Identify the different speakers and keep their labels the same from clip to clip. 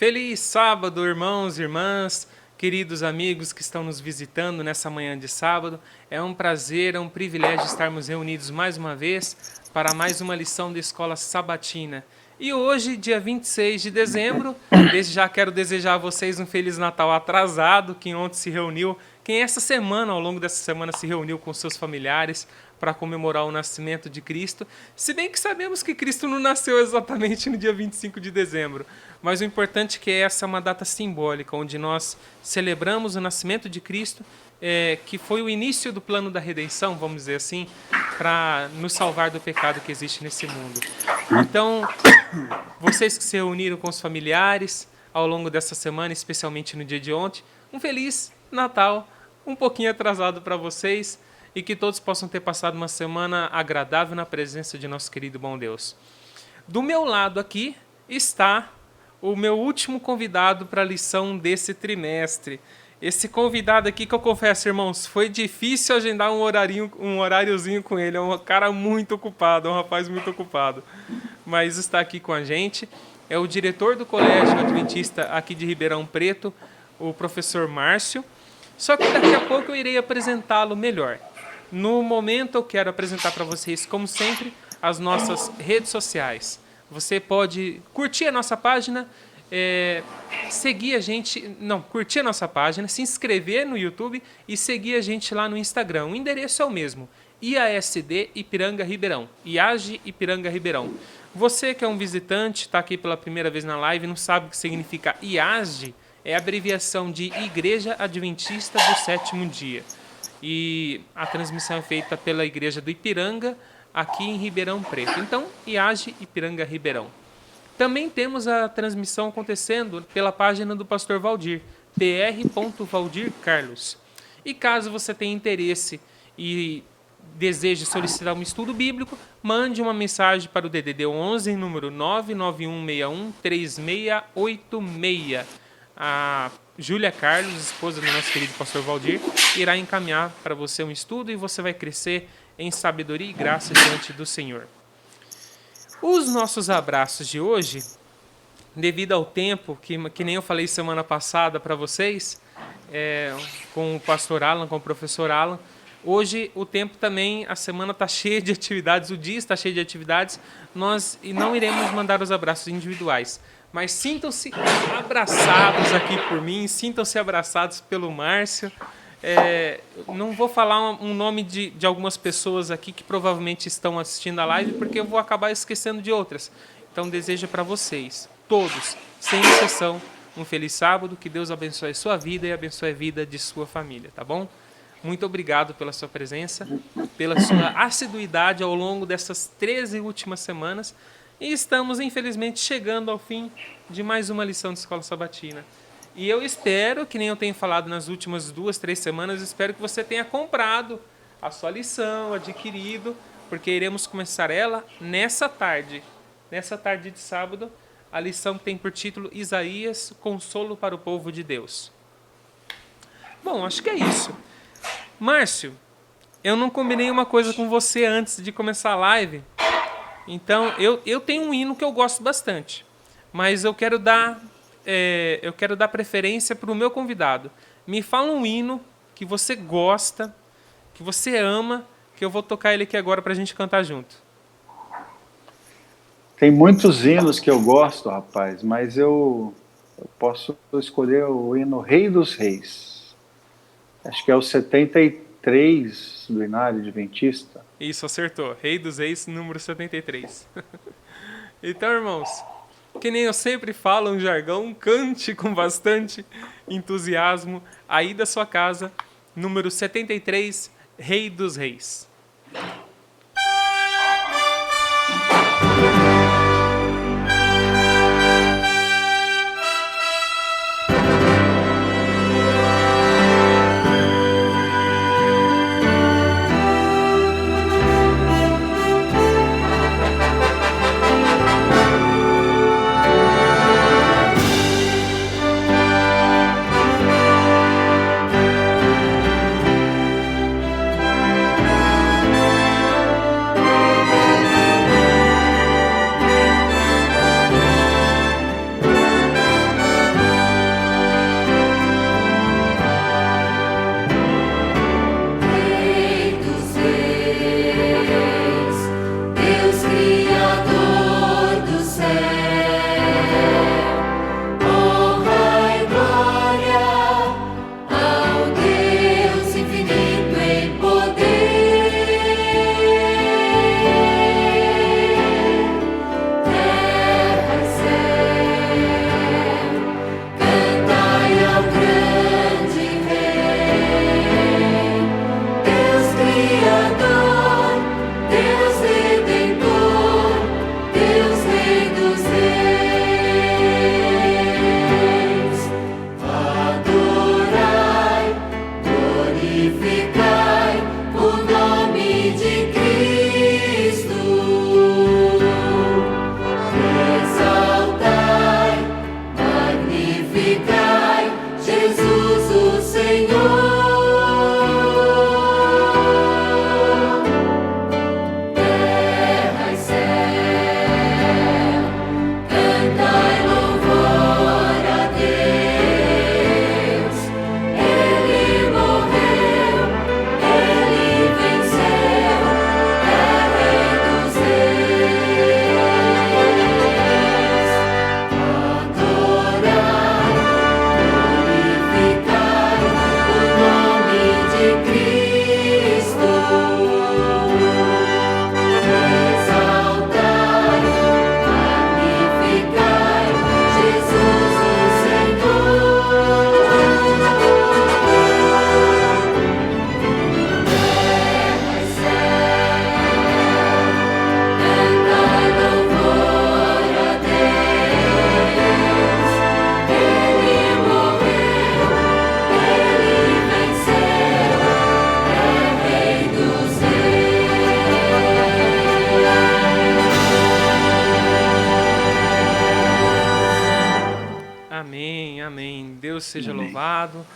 Speaker 1: Feliz sábado, irmãos e irmãs, queridos amigos que estão nos visitando nessa manhã de sábado. É um prazer, é um privilégio estarmos reunidos mais uma vez para mais uma lição da Escola Sabatina. E hoje, dia 26 de dezembro, desde já quero desejar a vocês um Feliz Natal atrasado, quem ontem se reuniu, quem essa semana, ao longo dessa semana, se reuniu com seus familiares para comemorar o nascimento de Cristo. Se bem que sabemos que Cristo não nasceu exatamente no dia 25 de dezembro, mas o importante é que essa é uma data simbólica, onde nós celebramos o nascimento de Cristo, que foi o início do plano da redenção, vamos dizer assim, para nos salvar do pecado que existe nesse mundo. Então, vocês que se reuniram com os familiares ao longo dessa semana, especialmente no dia de ontem, um Feliz Natal, um pouquinho atrasado para vocês, e que todos possam ter passado uma semana agradável na presença de nosso querido bom Deus. Do meu lado aqui está o meu último convidado para a lição desse trimestre. Esse convidado aqui que eu confesso, irmãos, foi difícil agendar um horáriozinho com ele. É um cara muito ocupado, é um rapaz muito ocupado. Mas está aqui com a gente. É o diretor do Colégio Adventista aqui de Ribeirão Preto, o professor Márcio. Só que daqui a pouco eu irei apresentá-lo melhor. No momento eu quero apresentar para vocês, como sempre, as nossas redes sociais. Você pode curtir a nossa página, seguir a gente, curtir a nossa página, se inscrever no YouTube e seguir a gente lá no Instagram. O endereço é o mesmo, IASD Ipiranga Ribeirão, IAGE Ipiranga Ribeirão. Você que é um visitante, está aqui pela primeira vez na live, não sabe o que significa IAGE, é a abreviação de Igreja Adventista do Sétimo Dia. E a transmissão é feita pela Igreja do Ipiranga, aqui em Ribeirão Preto. Então, IAGE Ipiranga Ribeirão. Também temos a transmissão acontecendo pela página do pastor Valdir, pr.Valdir Carlos. E caso você tenha interesse e deseje solicitar um estudo bíblico, mande uma mensagem para o DDD 11, número 991613686. A Júlia Carlos, esposa do nosso querido pastor Valdir, irá encaminhar para você um estudo e você vai crescer em sabedoria e graça diante do Senhor. Os nossos abraços de hoje, devido ao tempo, que nem eu falei semana passada para vocês, com o pastor Alan, com o professor Alan, hoje o tempo também, a semana está cheia de atividades, o dia está cheio de atividades, nós não iremos mandar os abraços individuais. Mas sintam-se abraçados aqui por mim, sintam-se abraçados pelo Márcio. Não vou falar um nome de algumas pessoas aqui que provavelmente estão assistindo a live, porque eu vou acabar esquecendo de outras. Então desejo para vocês, todos, sem exceção, um feliz sábado, que Deus abençoe a sua vida e abençoe a vida de sua família, tá bom? Muito obrigado pela sua presença, pela sua assiduidade ao longo dessas 13 últimas semanas. E estamos, infelizmente, chegando ao fim de mais uma lição de Escola Sabatina. E eu espero, que nem eu tenho falado nas últimas 2, 3 semanas, espero que você tenha comprado a sua lição, adquirido, porque iremos começar ela nessa tarde de sábado, a lição que tem por título Isaías, Consolo para o Povo de Deus. Bom, acho que é isso. Márcio, eu não combinei uma coisa com você antes de começar a live. Então, eu tenho um hino que eu gosto bastante, mas eu quero dar preferência para o meu convidado. Me fala um hino que você gosta, que você ama, que eu vou tocar ele aqui agora para a gente cantar junto.
Speaker 2: Tem muitos hinos que eu gosto, rapaz, mas eu posso escolher o hino Rei dos Reis. Acho que é o 73 do Inário Adventista.
Speaker 1: Isso, acertou. Rei dos Reis, número 73. Então, irmãos, que nem eu sempre falo um jargão, cante com bastante entusiasmo aí da sua casa, número 73, Rei dos Reis.
Speaker 3: de Cristo, exaltai, magnificai Jesus o Senhor. Terra e céu, cantai louvor a Deus. Ele morreu, ele venceu, é Rei dos Reis. Adorai, glorificai o nome de Cristo. Exaltai, magnificai Jesus o Senhor. Terra e céu, cantai louvor a Deus. Ele morreu, ele venceu, é Rei dos
Speaker 1: Amém, amém. Deus seja
Speaker 2: Amém.
Speaker 1: louvado.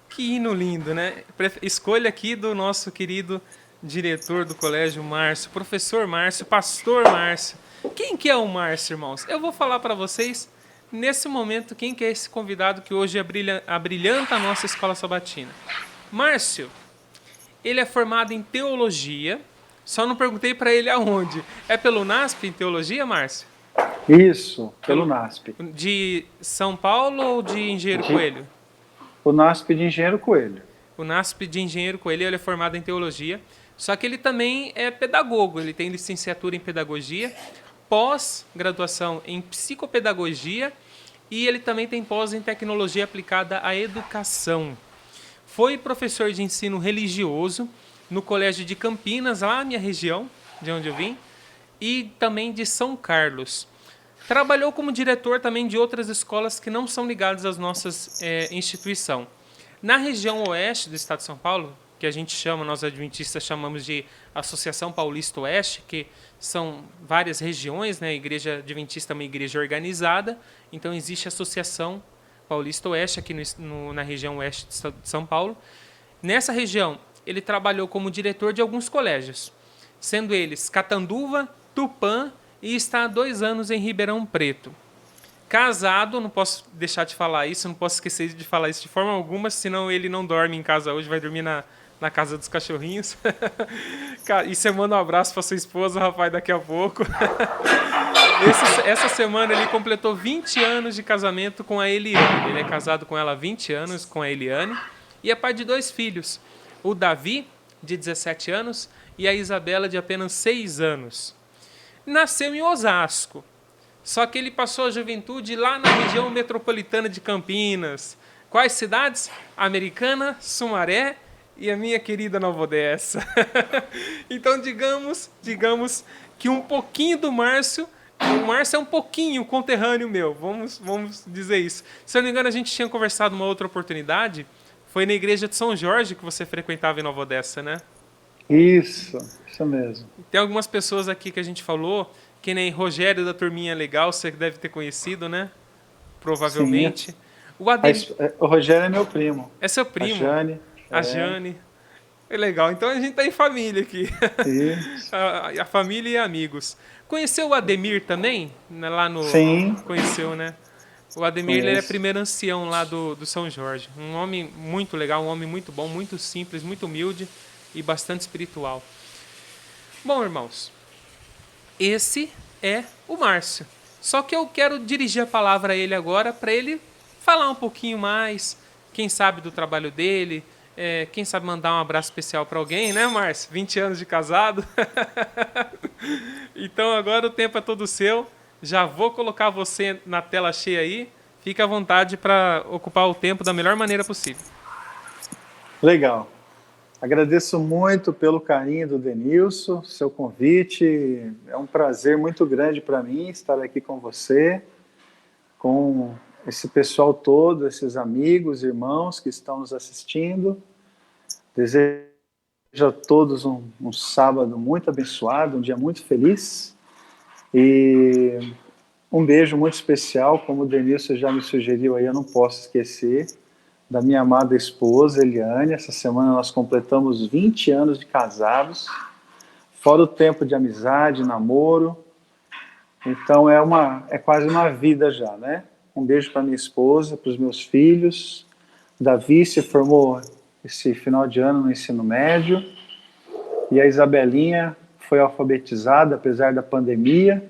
Speaker 1: Que hino lindo, né? Escolha aqui do nosso querido diretor do colégio, Márcio, professor Márcio, pastor Márcio. Quem que é o Márcio, irmãos? Eu vou falar para vocês, nesse momento, quem que é esse convidado que hoje abrilhanta a nossa escola sabatina. Márcio, ele é formado em teologia, só não perguntei para ele aonde. É pelo NASP em teologia, Márcio?
Speaker 2: Isso, pelo NASP.
Speaker 1: De São Paulo ou de Engenheiro
Speaker 2: De-
Speaker 1: Coelho?
Speaker 2: O NASP de Engenheiro Coelho.
Speaker 1: O NASP de Engenheiro Coelho, ele é formado em teologia, só que ele também é pedagogo, ele tem licenciatura em pedagogia, pós-graduação em psicopedagogia e ele também tem pós em tecnologia aplicada à educação. Foi professor de ensino religioso no Colégio de Campinas, lá na minha região, de onde eu vim, e também de São Carlos. Trabalhou como diretor também de outras escolas que não são ligadas às nossas instituições. Na região oeste do estado de São Paulo, que a gente chama, nós adventistas chamamos de Associação Paulista Oeste, que são várias regiões, né? A Igreja Adventista é uma igreja organizada, então existe a Associação Paulista Oeste aqui na região oeste de São Paulo. Nessa região, ele trabalhou como diretor de alguns colégios, sendo eles Catanduva, Tupã e está há 2 anos em Ribeirão Preto. Casado, não posso deixar de falar isso, não posso esquecer de falar isso de forma alguma, senão ele não dorme em casa hoje, vai dormir na casa dos cachorrinhos. E você manda um abraço para sua esposa, rapaz, daqui a pouco. Essa semana ele completou 20 anos de casamento com a Eliane. Ele é casado com ela há 20 anos, com a Eliane, e é pai de 2 filhos. O Davi, de 17 anos, e a Isabela, de apenas 6 anos. Nasceu em Osasco, só que ele passou a juventude lá na região metropolitana de Campinas. Quais cidades? Americana, Sumaré e a minha querida Nova Odessa. Então, digamos que um pouquinho do Márcio, o Márcio é um pouquinho conterrâneo meu, vamos dizer isso. Se eu não me engano, a gente tinha conversado uma outra oportunidade, foi na igreja de São Jorge que você frequentava em Nova Odessa, né?
Speaker 2: Isso mesmo.
Speaker 1: Tem algumas pessoas aqui que a gente falou, que nem Rogério da Turminha Legal, você deve ter conhecido, né? Provavelmente.
Speaker 2: Sim.
Speaker 1: O Ademir...
Speaker 2: O Rogério é meu primo.
Speaker 1: É seu primo?
Speaker 2: A Jane.
Speaker 1: A Jane. É legal. Então a gente tá em família aqui.
Speaker 2: Isso.
Speaker 1: a família e amigos. Conheceu o Ademir também? Lá no...
Speaker 2: Sim.
Speaker 1: Conheceu, né? O Ademir, ele é primeiro ancião lá do São Jorge. Um homem muito legal, um homem muito bom, muito simples, muito humilde e bastante espiritual. Bom, irmãos, esse é o Márcio. Só que eu quero dirigir a palavra a ele agora para ele falar um pouquinho mais, quem sabe do trabalho dele, quem sabe mandar um abraço especial para alguém, né, Márcio? 20 anos de casado. Então agora o tempo é todo seu. Já vou colocar você na tela cheia aí. Fique à vontade para ocupar o tempo da melhor maneira possível.
Speaker 2: Legal. Agradeço muito pelo carinho do Denilson, seu convite. É um prazer muito grande para mim estar aqui com você, com esse pessoal todo, esses amigos, irmãos que estão nos assistindo. Desejo a todos um sábado muito abençoado, um dia muito feliz. E um beijo muito especial, como o Denilson já me sugeriu aí, eu não posso esquecer, da minha amada esposa, Eliane. Essa semana nós completamos 20 anos de casados, fora o tempo de amizade, namoro. Então é quase uma vida já, né? Um beijo para minha esposa, para os meus filhos. Davi se formou esse final de ano no ensino médio. E a Isabelinha foi alfabetizada, apesar da pandemia.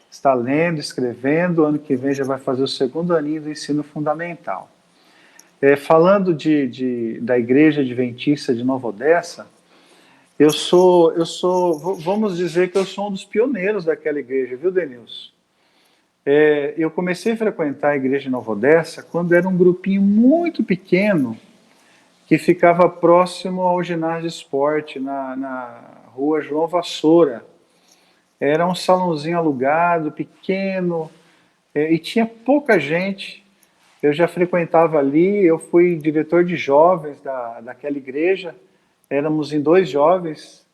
Speaker 2: Está lendo, escrevendo. Ano que vem já vai fazer o 2º aninho do ensino fundamental. Falando da Igreja Adventista de Nova Odessa, vamos dizer que eu sou um dos pioneiros daquela igreja, viu, Denilson? Eu comecei a frequentar a Igreja de Nova Odessa quando era um grupinho muito pequeno que ficava próximo ao ginásio de esporte, na rua João Vassoura. Era um salãozinho alugado, pequeno, e tinha pouca gente. Eu já frequentava ali, eu fui diretor de jovens daquela igreja, éramos em 2 jovens,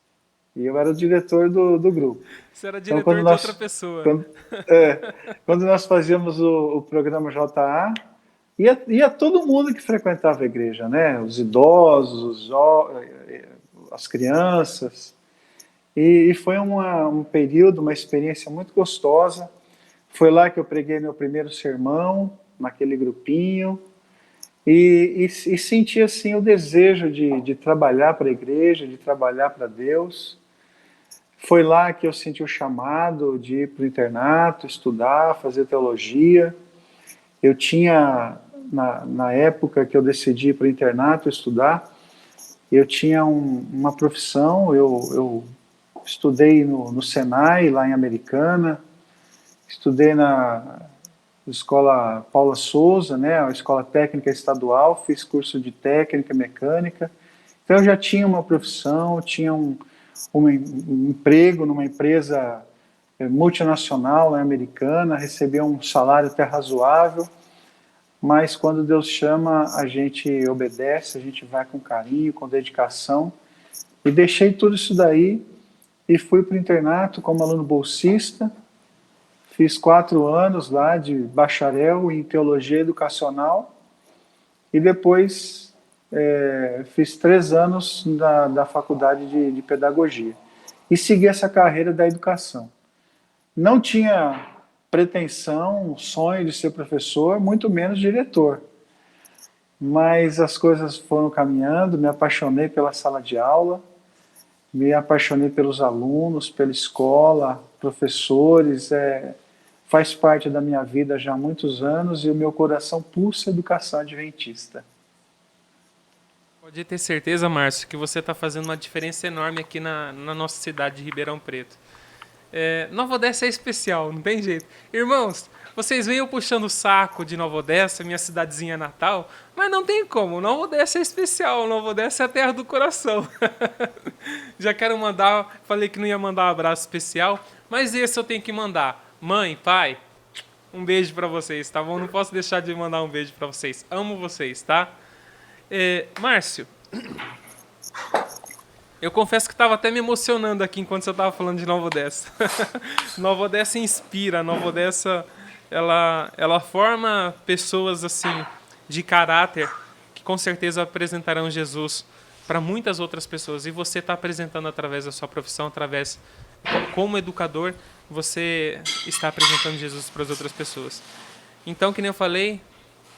Speaker 2: e eu era o diretor do grupo.
Speaker 1: Você era
Speaker 2: Então,
Speaker 1: diretor de outra pessoa.
Speaker 2: Quando nós fazíamos o programa JA, ia todo mundo que frequentava a igreja, né? Os idosos, as crianças. E foi um período, uma experiência muito gostosa. Foi lá que eu preguei meu primeiro sermão, naquele grupinho, e senti assim o desejo de trabalhar para a igreja, de trabalhar para Deus. Foi lá que eu senti o chamado de ir para o internato, estudar, fazer teologia. Eu tinha, na época que eu decidi ir para o internato estudar, eu tinha uma profissão. Eu estudei no Senai, lá em Americana, estudei na Escola Paula Souza, né, a Escola Técnica Estadual, fiz curso de técnica mecânica. Então eu já tinha uma profissão, tinha um emprego numa empresa multinacional lá Americana, recebia um salário até razoável, mas quando Deus chama, a gente obedece, a gente vai com carinho, com dedicação, e deixei tudo isso daí e fui para o internato como aluno bolsista. Fiz 4 anos lá de bacharel em teologia educacional e depois fiz 3 anos da faculdade de pedagogia e segui essa carreira da educação. Não tinha pretensão, sonho de ser professor, muito menos diretor. Mas as coisas foram caminhando, me apaixonei pela sala de aula, me apaixonei pelos alunos, pela escola, professores, faz parte da minha vida já há muitos anos e o meu coração pulsa educação adventista.
Speaker 1: Pode ter certeza, Márcio, que você está fazendo uma diferença enorme aqui na nossa cidade de Ribeirão Preto. Nova Odessa é especial, não tem jeito. Irmãos, vocês veem eu puxando o saco de Nova Odessa, minha cidadezinha natal, mas não tem como. Nova Odessa é especial, Nova Odessa é a terra do coração. Já quero mandar, falei que não ia mandar um abraço especial, mas esse eu tenho que mandar. Mãe, pai, um beijo pra vocês, tá bom? Não posso deixar de mandar um beijo pra vocês. Amo vocês, tá? Márcio, eu confesso que estava até me emocionando aqui enquanto você estava falando de Nova Odessa. Nova Odessa inspira, Nova Odessa ela forma pessoas assim de caráter que com certeza apresentarão Jesus para muitas outras pessoas. E você está apresentando através da sua profissão, como educador, você está apresentando Jesus para as outras pessoas. Então, que nem eu falei,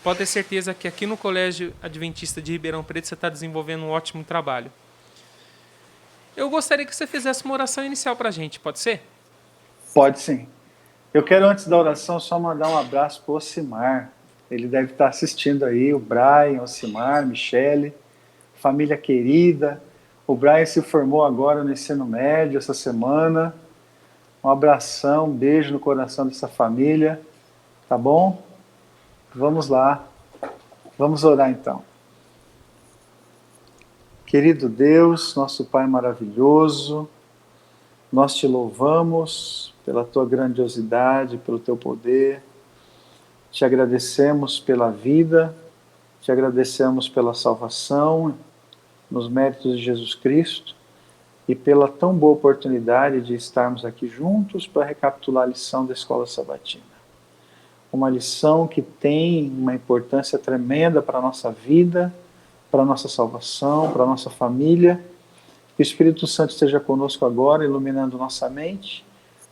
Speaker 1: pode ter certeza que aqui no Colégio Adventista de Ribeirão Preto você está desenvolvendo um ótimo trabalho. Eu gostaria que você fizesse uma oração inicial para a gente, pode ser?
Speaker 2: Pode sim. Eu quero, antes da oração, só mandar um abraço para o Ocimar. Ele deve estar assistindo aí, o Brian, Ocimar, Michele, família querida. O Brian se formou agora no ensino médio essa semana. Um abração, um beijo no coração dessa família, tá bom? Vamos lá, vamos orar então. Querido Deus, nosso Pai maravilhoso, nós te louvamos pela tua grandiosidade, pelo teu poder, te agradecemos pela vida, te agradecemos pela salvação, nos méritos de Jesus Cristo e pela tão boa oportunidade de estarmos aqui juntos para recapitular a lição da Escola Sabatina. Uma lição que tem uma importância tremenda para a nossa vida, para a nossa salvação, para a nossa família. Que o Espírito Santo esteja conosco agora, iluminando nossa mente,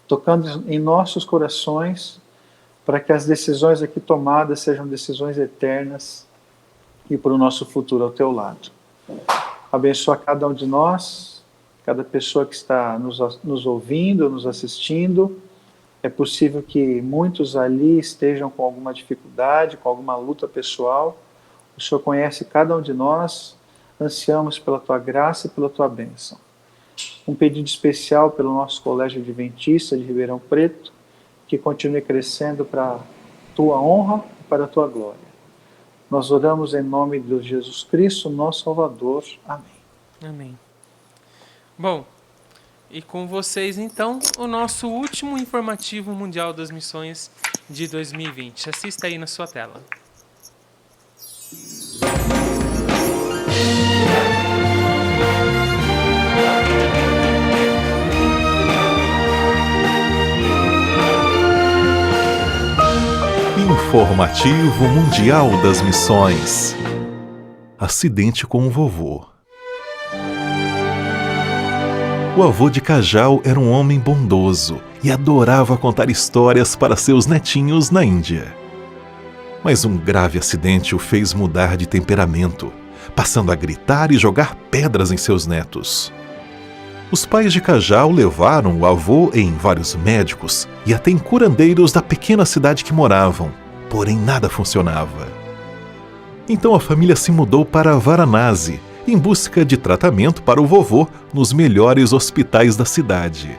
Speaker 2: tocando em nossos corações, para que as decisões aqui tomadas sejam decisões eternas e para o nosso futuro ao teu lado. Abençoa cada um de nós, cada pessoa que está nos ouvindo, nos assistindo. É possível que muitos ali estejam com alguma dificuldade, com alguma luta pessoal. O Senhor conhece cada um de nós, ansiamos pela Tua graça e pela Tua bênção. Um pedido especial pelo nosso Colégio Adventista de Ribeirão Preto, que continue crescendo para a Tua honra e para a Tua glória. Nós oramos em nome de Jesus Cristo, nosso Salvador. Amém.
Speaker 1: Amém. Bom, e com vocês então, o nosso último informativo mundial das missões de 2020. Assista aí na sua tela.
Speaker 4: Informativo Mundial das Missões. Acidente com o vovô. O avô de Kajal era um homem bondoso e adorava contar histórias para seus netinhos na Índia. Mas um grave acidente o fez mudar de temperamento, passando a gritar e jogar pedras em seus netos. Os pais de Kajal levaram o avô em vários médicos e até em curandeiros da pequena cidade que moravam, porém nada funcionava. Então a família se mudou para Varanasi, em busca de tratamento para o vovô nos melhores hospitais da cidade.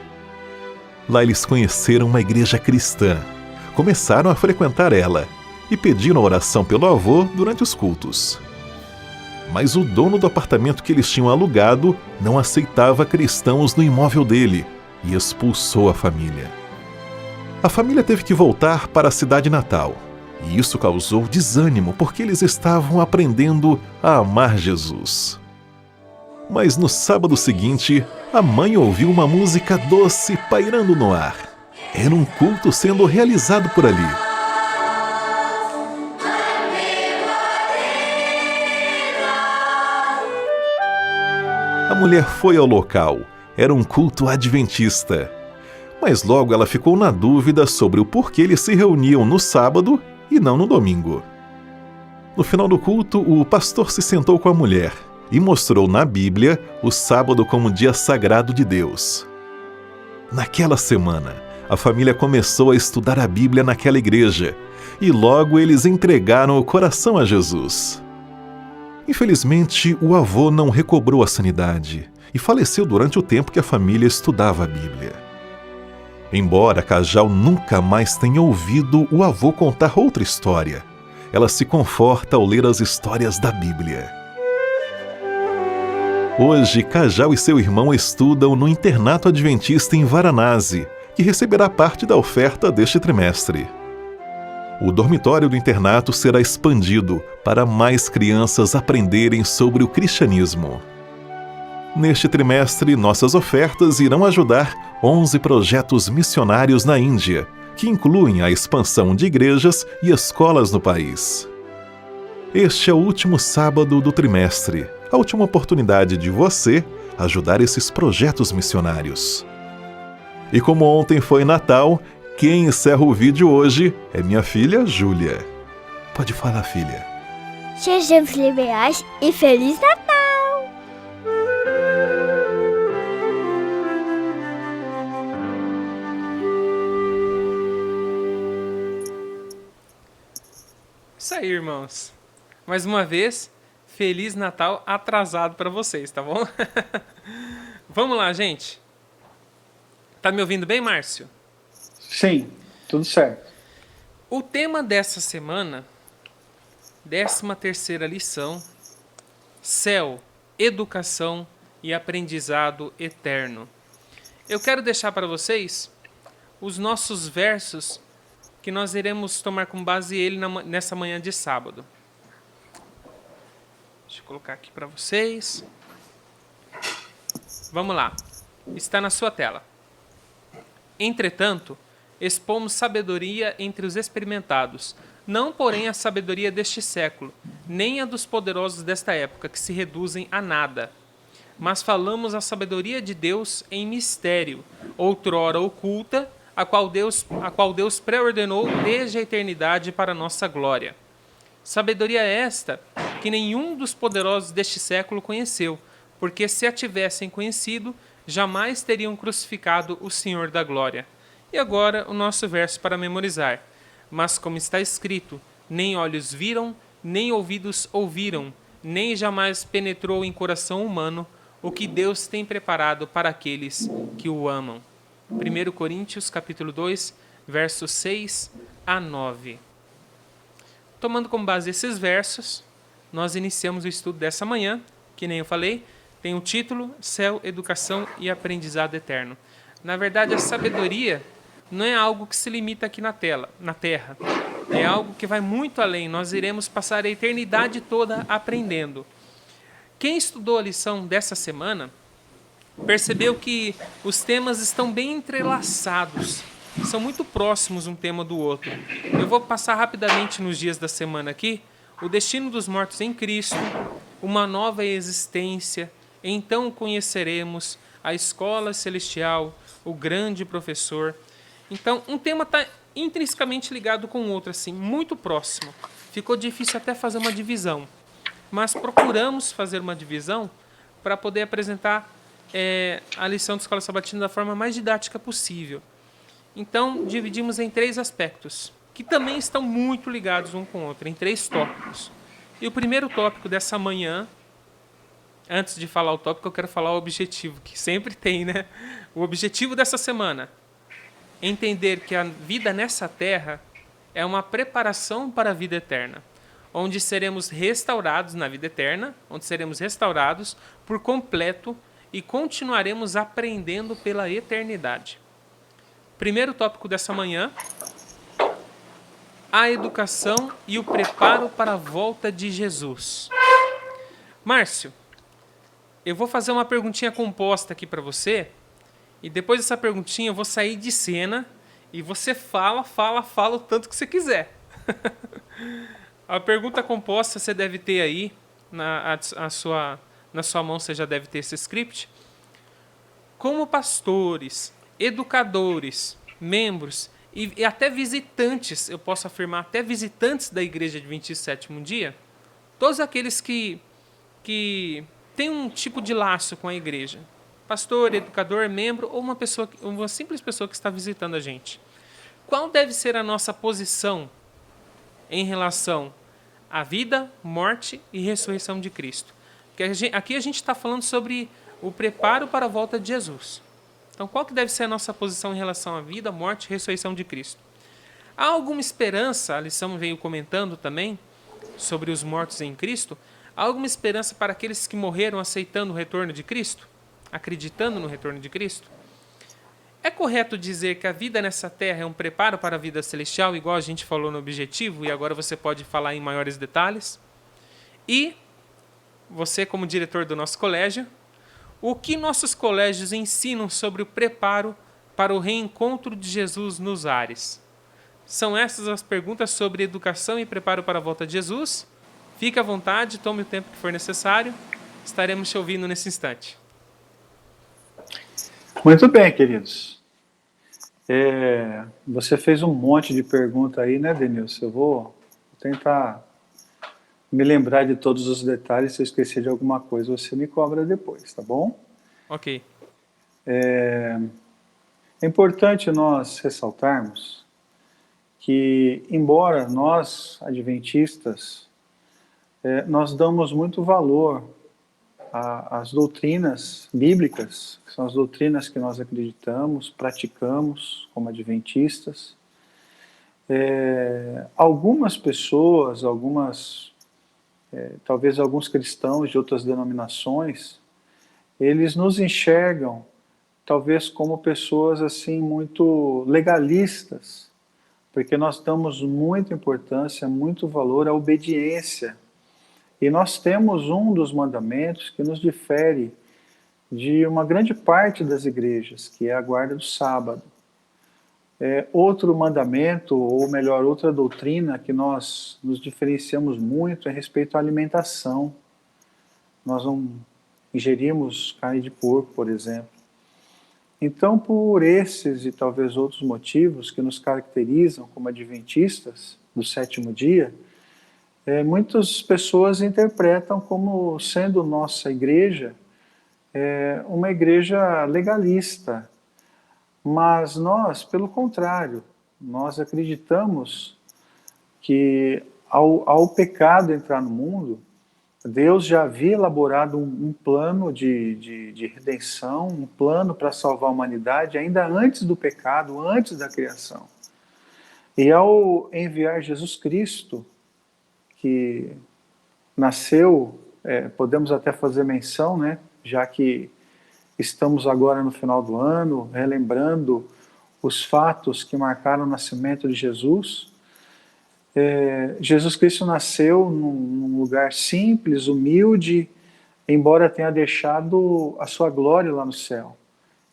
Speaker 4: Lá eles conheceram uma igreja cristã, começaram a frequentar ela e pediram oração pelo avô durante os cultos. Mas o dono do apartamento que eles tinham alugado não aceitava cristãos no imóvel dele e expulsou a família. A família teve que voltar para a cidade natal, e isso causou desânimo porque eles estavam aprendendo a amar Jesus. Mas no sábado seguinte, a mãe ouviu uma música doce pairando no ar. Era um culto sendo realizado por ali. A mulher foi ao local. Era um culto adventista. Mas logo ela ficou na dúvida sobre o porquê eles se reuniam no sábado e não no domingo. No final do culto, o pastor se sentou com a mulher e mostrou na Bíblia o sábado como dia sagrado de Deus. Naquela semana, a família começou a estudar a Bíblia naquela igreja e logo eles entregaram o coração a Jesus. Infelizmente, o avô não recobrou a sanidade e faleceu durante o tempo que a família estudava a Bíblia. Embora Kajal nunca mais tenha ouvido o avô contar outra história, ela se conforta ao ler as histórias da Bíblia. Hoje, Kajal e seu irmão estudam no internato adventista em Varanasi, que receberá parte da oferta deste trimestre. O dormitório do internato será expandido para mais crianças aprenderem sobre o cristianismo. Neste trimestre, nossas ofertas irão ajudar 11 projetos missionários na Índia, que incluem a expansão de igrejas e escolas no país. Este é o último sábado do trimestre, a última oportunidade de você ajudar esses projetos missionários. E como ontem foi Natal, quem encerra o vídeo hoje é minha filha Júlia. Pode falar, filha.
Speaker 5: Sejam liberais e Feliz Natal!
Speaker 1: Isso aí, irmãos. Mais uma vez, Feliz Natal atrasado para vocês, tá bom? Vamos lá, gente. Tá me ouvindo bem, Márcio?
Speaker 2: Sim, tudo certo.
Speaker 1: O tema dessa semana, 13ª lição, céu, educação e aprendizado eterno. Eu quero deixar para vocês os nossos versos que nós iremos tomar como base ele nessa manhã de sábado. Deixa eu colocar aqui para vocês. Vamos lá. Está na sua tela. Entretanto, expomos sabedoria entre os experimentados, não, porém, a sabedoria deste século, nem a dos poderosos desta época, que se reduzem a nada. Mas falamos a sabedoria de Deus em mistério, outrora oculta, a qual Deus pré-ordenou desde a eternidade para nossa glória. Sabedoria esta que nenhum dos poderosos deste século conheceu, porque se a tivessem conhecido, jamais teriam crucificado o Senhor da glória. E agora o nosso verso para memorizar. Mas como está escrito, nem olhos viram, nem ouvidos ouviram, nem jamais penetrou em coração humano o que Deus tem preparado para aqueles que o amam. 1 Coríntios capítulo 2, versos 6 a 9. Tomando como base esses versos, nós iniciamos o estudo dessa manhã, que nem eu falei, tem o título Céu, Educação e Aprendizado Eterno. Na verdade, a sabedoria não é algo que se limita aqui na Terra. É algo que vai muito além. Nós iremos passar a eternidade toda aprendendo. Quem estudou a lição dessa semana percebeu que os temas estão bem entrelaçados. São muito próximos um tema do outro. Eu vou passar rapidamente nos dias da semana aqui. O destino dos mortos em Cristo, uma nova existência, então conheceremos a escola celestial, o grande professor. Então, um tema está intrinsecamente ligado com o outro, assim, muito próximo. Ficou difícil até fazer uma divisão, mas procuramos fazer uma divisão para poder apresentar a lição da Escola Sabatina da forma mais didática possível. Então, dividimos em 3 aspectos, que também estão muito ligados um com o outro, em 3 tópicos. E o primeiro tópico dessa manhã, antes de falar o tópico, eu quero falar o objetivo, que sempre tem, né? O objetivo dessa semana: entender que a vida nessa terra é uma preparação para a vida eterna, onde seremos restaurados na vida eterna, onde seremos restaurados por completo e continuaremos aprendendo pela eternidade. Primeiro tópico dessa manhã: a educação e o preparo para a volta de Jesus. Márcio, eu vou fazer uma perguntinha composta aqui para você, e depois dessa perguntinha eu vou sair de cena e você fala o tanto que você quiser. A pergunta composta você deve ter aí, na sua mão você já deve ter esse script. Como pastores, educadores, membros e até visitantes, eu posso afirmar, até visitantes da Igreja Adventista Sétimo Dia, todos aqueles que têm um tipo de laço com a igreja, pastor, educador, membro ou uma simples pessoa que está visitando a gente. Qual deve ser a nossa posição em relação à vida, morte e ressurreição de Cristo? Porque aqui a gente está falando sobre o preparo para a volta de Jesus. Então, qual que deve ser a nossa posição em relação à vida, morte e ressurreição de Cristo? Há alguma esperança, a lição veio comentando também sobre os mortos em Cristo, há alguma esperança para aqueles que morreram aceitando o retorno de Cristo? Acreditando no retorno de Cristo? É correto dizer que a vida nessa terra é um preparo para a vida celestial, igual a gente falou no objetivo, e agora você pode falar em maiores detalhes? E você, como diretor do nosso colégio, o que nossos colégios ensinam sobre o preparo para o reencontro de Jesus nos ares? São essas as perguntas sobre educação e preparo para a volta de Jesus. Fique à vontade, tome o tempo que for necessário. Estaremos te ouvindo nesse instante.
Speaker 2: Muito bem, queridos. Você fez um monte de perguntas aí, né, Denilson? Eu vou tentar me lembrar de todos os detalhes. Se eu esquecer de alguma coisa, você me cobra depois, tá bom?
Speaker 1: Ok.
Speaker 2: É importante nós ressaltarmos que, embora nós, adventistas, nós damos muito valor às doutrinas bíblicas, que são as doutrinas que nós acreditamos, praticamos como adventistas. Algumas pessoas, talvez alguns cristãos de outras denominações, eles nos enxergam talvez como pessoas assim muito legalistas, porque nós damos muita importância, muito valor à obediência. E nós temos um dos mandamentos que nos difere de uma grande parte das igrejas, que é a guarda do sábado. Outro mandamento, ou melhor, outra doutrina que nós nos diferenciamos muito é respeito à alimentação. Nós não ingerimos carne de porco, por exemplo. Então, por esses e talvez outros motivos que nos caracterizam como adventistas do sétimo dia, muitas pessoas interpretam como sendo nossa igreja uma igreja legalista. Mas nós, pelo contrário, nós acreditamos que ao pecado entrar no mundo, Deus já havia elaborado um plano de redenção, um plano para salvar a humanidade ainda antes do pecado, antes da criação. E ao enviar Jesus Cristo, que nasceu, podemos até fazer menção, né, já que estamos agora no final do ano, relembrando os fatos que marcaram o nascimento de Jesus. Jesus Cristo nasceu num lugar simples, humilde, embora tenha deixado a sua glória lá no céu,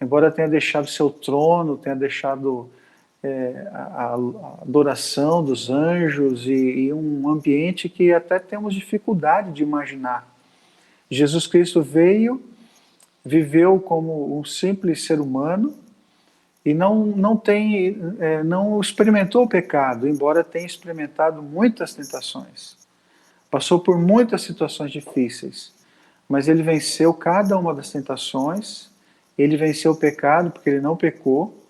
Speaker 2: embora tenha deixado seu trono, tenha deixado a adoração dos anjos e um ambiente que até temos dificuldade de imaginar. Jesus Cristo veio, viveu como um simples ser humano e não experimentou o pecado, embora tenha experimentado muitas tentações. Passou por muitas situações difíceis, mas ele venceu cada uma das tentações, ele venceu o pecado porque ele não pecou,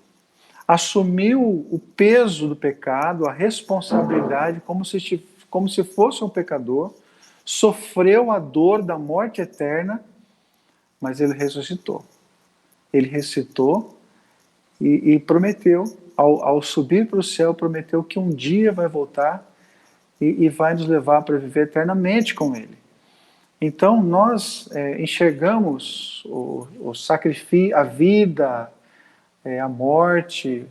Speaker 2: assumiu o peso do pecado, a responsabilidade como se fosse um pecador, sofreu a dor da morte eterna, mas ele ressuscitou. Ele ressuscitou e prometeu, ao subir para o céu, prometeu que um dia vai voltar e vai nos levar para viver eternamente com ele. Então nós enxergamos o sacrifício, a vida, a morte,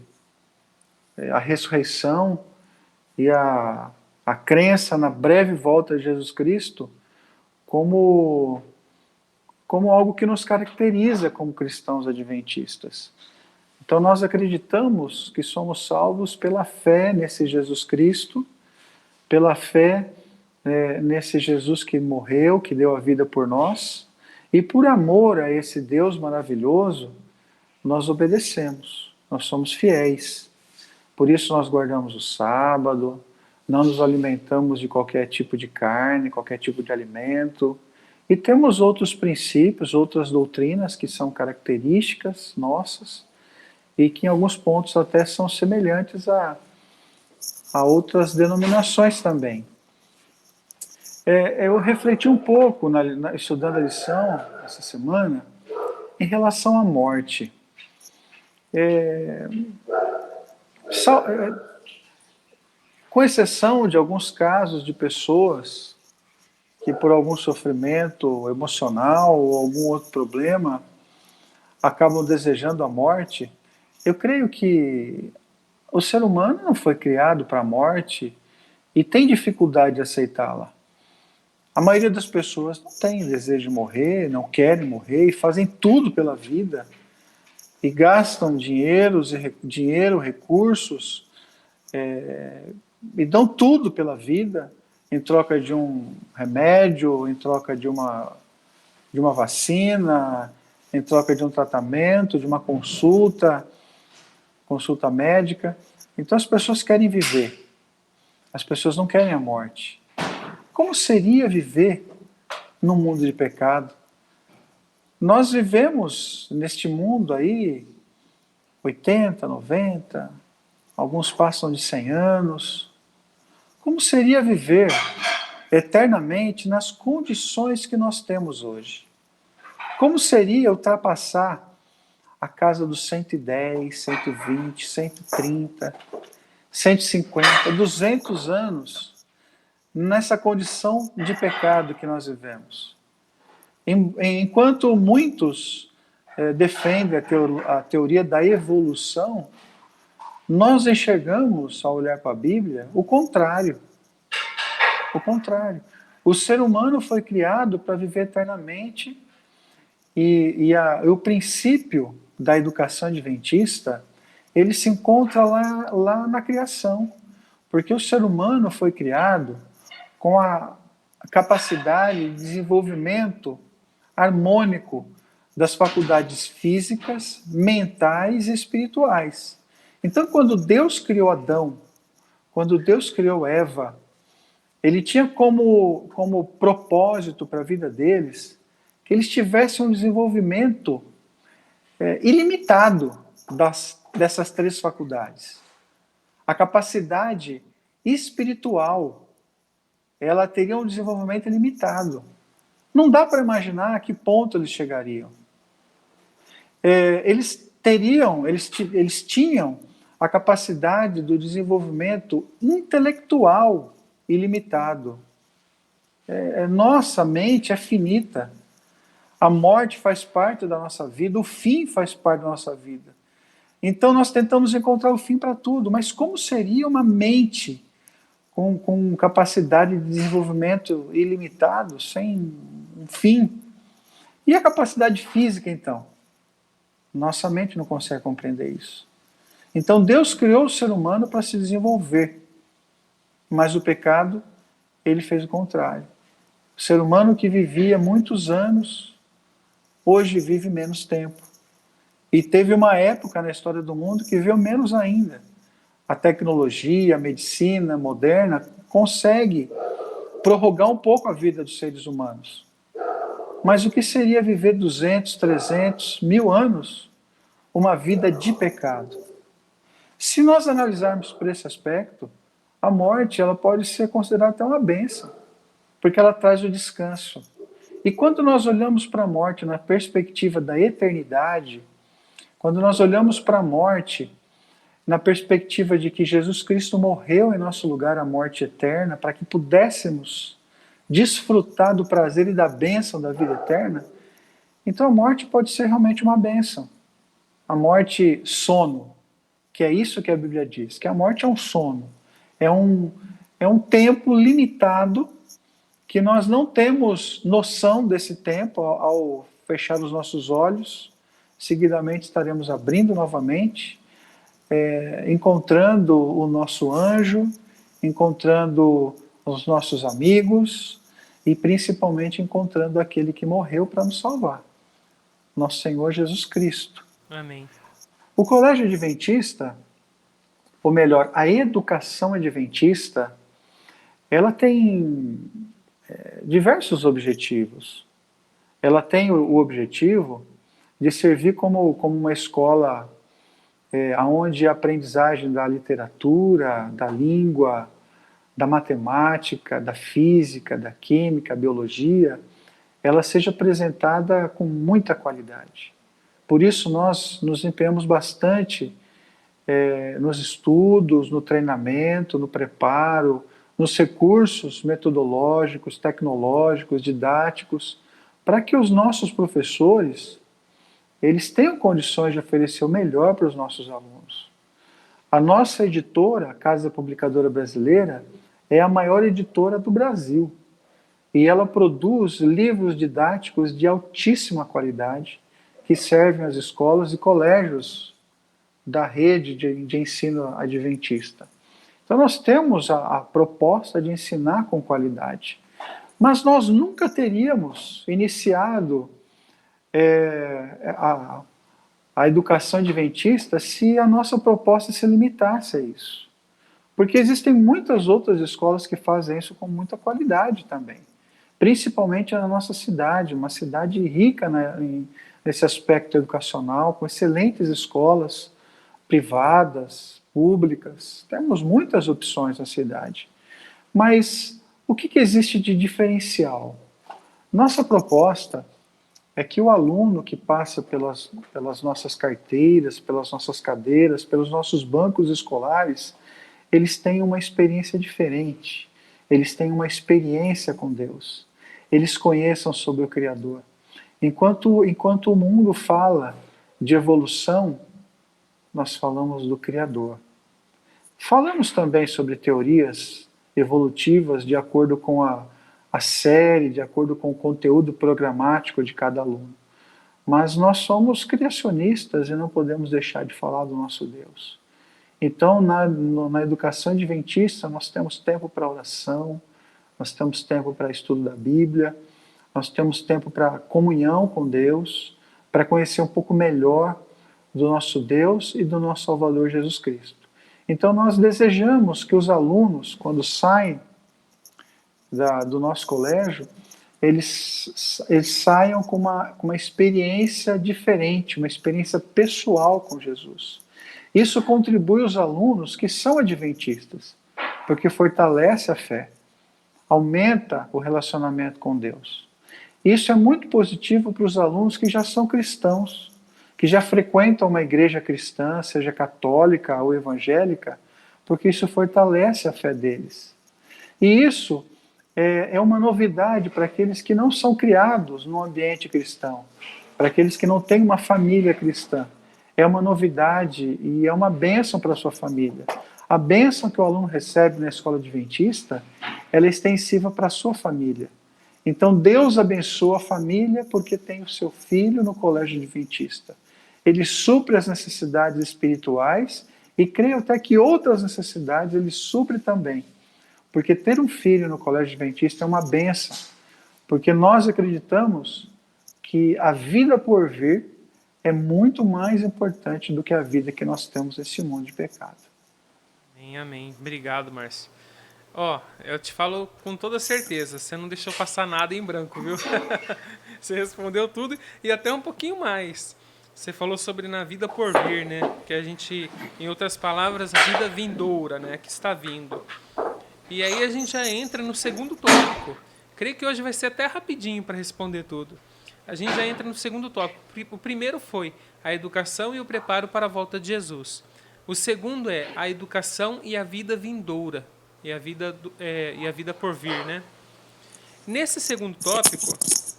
Speaker 2: a ressurreição e a crença na breve volta de Jesus Cristo como algo que nos caracteriza como cristãos adventistas. Então nós acreditamos que somos salvos pela fé nesse Jesus Cristo, pela fé nesse Jesus que morreu, que deu a vida por nós, e por amor a esse Deus maravilhoso, nós obedecemos, nós somos fiéis. Por isso nós guardamos o sábado, não nos alimentamos de qualquer tipo de carne, qualquer tipo de alimento, e temos outros princípios, outras doutrinas que são características nossas, e que em alguns pontos até são semelhantes a outras denominações também. Eu refleti um pouco, estudando a lição essa semana, em relação à morte. Com exceção de alguns casos de pessoas que por algum sofrimento emocional ou algum outro problema acabam desejando a morte, eu creio que o ser humano não foi criado para a morte e tem dificuldade de aceitá-la. A maioria das pessoas não tem desejo de morrer, não querem morrer e fazem tudo pela vida e gastam dinheiro, recursos, e dão tudo pela vida em troca de um remédio, em troca de uma vacina, em troca de um tratamento, de uma consulta médica. Então as pessoas querem viver, as pessoas não querem a morte. Como seria viver num mundo de pecado? Nós vivemos neste mundo aí 80, 90, alguns passam de 100 anos. Como seria viver eternamente nas condições que nós temos hoje? Como seria ultrapassar a casa dos 110, 120, 130, 150, 200 anos nessa condição de pecado que nós vivemos? Enquanto muitos defendem a teoria da evolução, nós enxergamos, ao olhar para a Bíblia, o contrário. O contrário. O ser humano foi criado para viver eternamente E o princípio da educação adventista, ele se encontra lá na criação, porque o ser humano foi criado com a capacidade de desenvolvimento harmônico das faculdades físicas, mentais e espirituais. Então, quando Deus criou Adão, quando Deus criou Eva, ele tinha como propósito para a vida deles que eles tivessem um desenvolvimento ilimitado dessas três faculdades. A capacidade espiritual, ela teria um desenvolvimento ilimitado. Não dá para imaginar a que ponto eles chegariam. Eles tinham a capacidade do desenvolvimento intelectual ilimitado. Nossa mente é finita. A morte faz parte da nossa vida, o fim faz parte da nossa vida. Então nós tentamos encontrar o fim para tudo, mas como seria uma mente com capacidade de desenvolvimento ilimitado, sem um fim? E a capacidade física, então? Nossa mente não consegue compreender isso. Então Deus criou o ser humano para se desenvolver, mas o pecado, ele fez o contrário. O ser humano que vivia muitos anos, hoje vive menos tempo. E teve uma época na história do mundo que viveu menos ainda. A tecnologia, a medicina moderna consegue prorrogar um pouco a vida dos seres humanos. Mas o que seria viver 200, 300, 1000 anos? Uma vida de pecado. Se nós analisarmos por esse aspecto, a morte ela pode ser considerada até uma bênção, porque ela traz o descanso. E quando nós olhamos para a morte na perspectiva da eternidade, quando nós olhamos para a morte na perspectiva de que Jesus Cristo morreu em nosso lugar a morte eterna, para que pudéssemos desfrutar do prazer e da bênção da vida eterna, então a morte pode ser realmente uma bênção. A morte sono, que é isso que a Bíblia diz, que a morte é um sono, é um tempo limitado que nós não temos noção desse tempo ao fechar os nossos olhos. Seguidamente estaremos abrindo novamente, encontrando o nosso anjo, encontrando os nossos amigos e principalmente encontrando aquele que morreu para nos salvar, nosso Senhor Jesus Cristo.
Speaker 1: Amém.
Speaker 2: O colégio adventista, ou melhor, a educação adventista, ela tem diversos objetivos. Ela tem o objetivo de servir como uma escola onde a aprendizagem da literatura, da língua, da matemática, da física, da química, biologia, ela seja apresentada com muita qualidade. Por isso nós nos empenhamos bastante nos estudos, no treinamento, no preparo, nos recursos metodológicos, tecnológicos, didáticos, para que os nossos professores eles tenham condições de oferecer o melhor para os nossos alunos. A nossa editora, a Casa Publicadora Brasileira, é a maior editora do Brasil. E ela produz livros didáticos de altíssima qualidade que servem às escolas e colégios da rede de ensino adventista. Então nós temos a proposta de ensinar com qualidade. Mas nós nunca teríamos iniciado a educação adventista se a nossa proposta se limitasse a isso. Porque existem muitas outras escolas que fazem isso com muita qualidade também. Principalmente na nossa cidade, uma cidade rica nesse aspecto educacional, com excelentes escolas privadas, públicas. Temos muitas opções na cidade. Mas o que existe de diferencial? Nossa proposta é que o aluno que passa pelas nossas carteiras, pelas nossas cadeiras, pelos nossos bancos escolares, eles têm uma experiência diferente, eles têm uma experiência com Deus, eles conheçam sobre o Criador. Enquanto o mundo fala de evolução, nós falamos do Criador. Falamos também sobre teorias evolutivas de acordo com a série, de acordo com o conteúdo programático de cada aluno. Mas nós somos criacionistas e não podemos deixar de falar do nosso Deus. Então, na educação adventista, nós temos tempo para oração, nós temos tempo para estudo da Bíblia, nós temos tempo para comunhão com Deus, para conhecer um pouco melhor do nosso Deus e do nosso Salvador Jesus Cristo. Então, nós desejamos que os alunos, quando saem do nosso colégio, eles saiam com uma experiência diferente, uma experiência pessoal com Jesus. Isso contribui os alunos que são adventistas, porque fortalece a fé, aumenta o relacionamento com Deus. Isso é muito positivo para os alunos que já são cristãos, que já frequentam uma igreja cristã, seja católica ou evangélica, porque isso fortalece a fé deles. E isso é uma novidade para aqueles que não são criados no ambiente cristão, para aqueles que não têm uma família cristã. É uma novidade e é uma bênção para a sua família. A bênção que o aluno recebe na escola adventista, ela é extensiva para a sua família. Então Deus abençoa a família porque tem o seu filho no colégio adventista. Ele supre as necessidades espirituais e creio até que outras necessidades ele supre também. Porque ter um filho no colégio adventista é uma bênção. Porque nós acreditamos que a vida por vir é muito mais importante do que a vida que nós temos nesse mundo de pecado.
Speaker 1: Amém, amém. Obrigado, Márcio. Ó, eu te falo com toda certeza, você não deixou passar nada em branco, viu? Você respondeu tudo e até um pouquinho mais. Você falou sobre na vida por vir, né? Que a gente, em outras palavras, a vida vindoura, né? Que está vindo. E aí a gente já entra no segundo tópico. Creio que hoje vai ser até rapidinho para responder tudo. A gente já entra no segundo tópico. O primeiro foi a educação e o preparo para a volta de Jesus. O segundo é a educação e a vida vindoura. E a vida por vir, né? Nesse segundo tópico,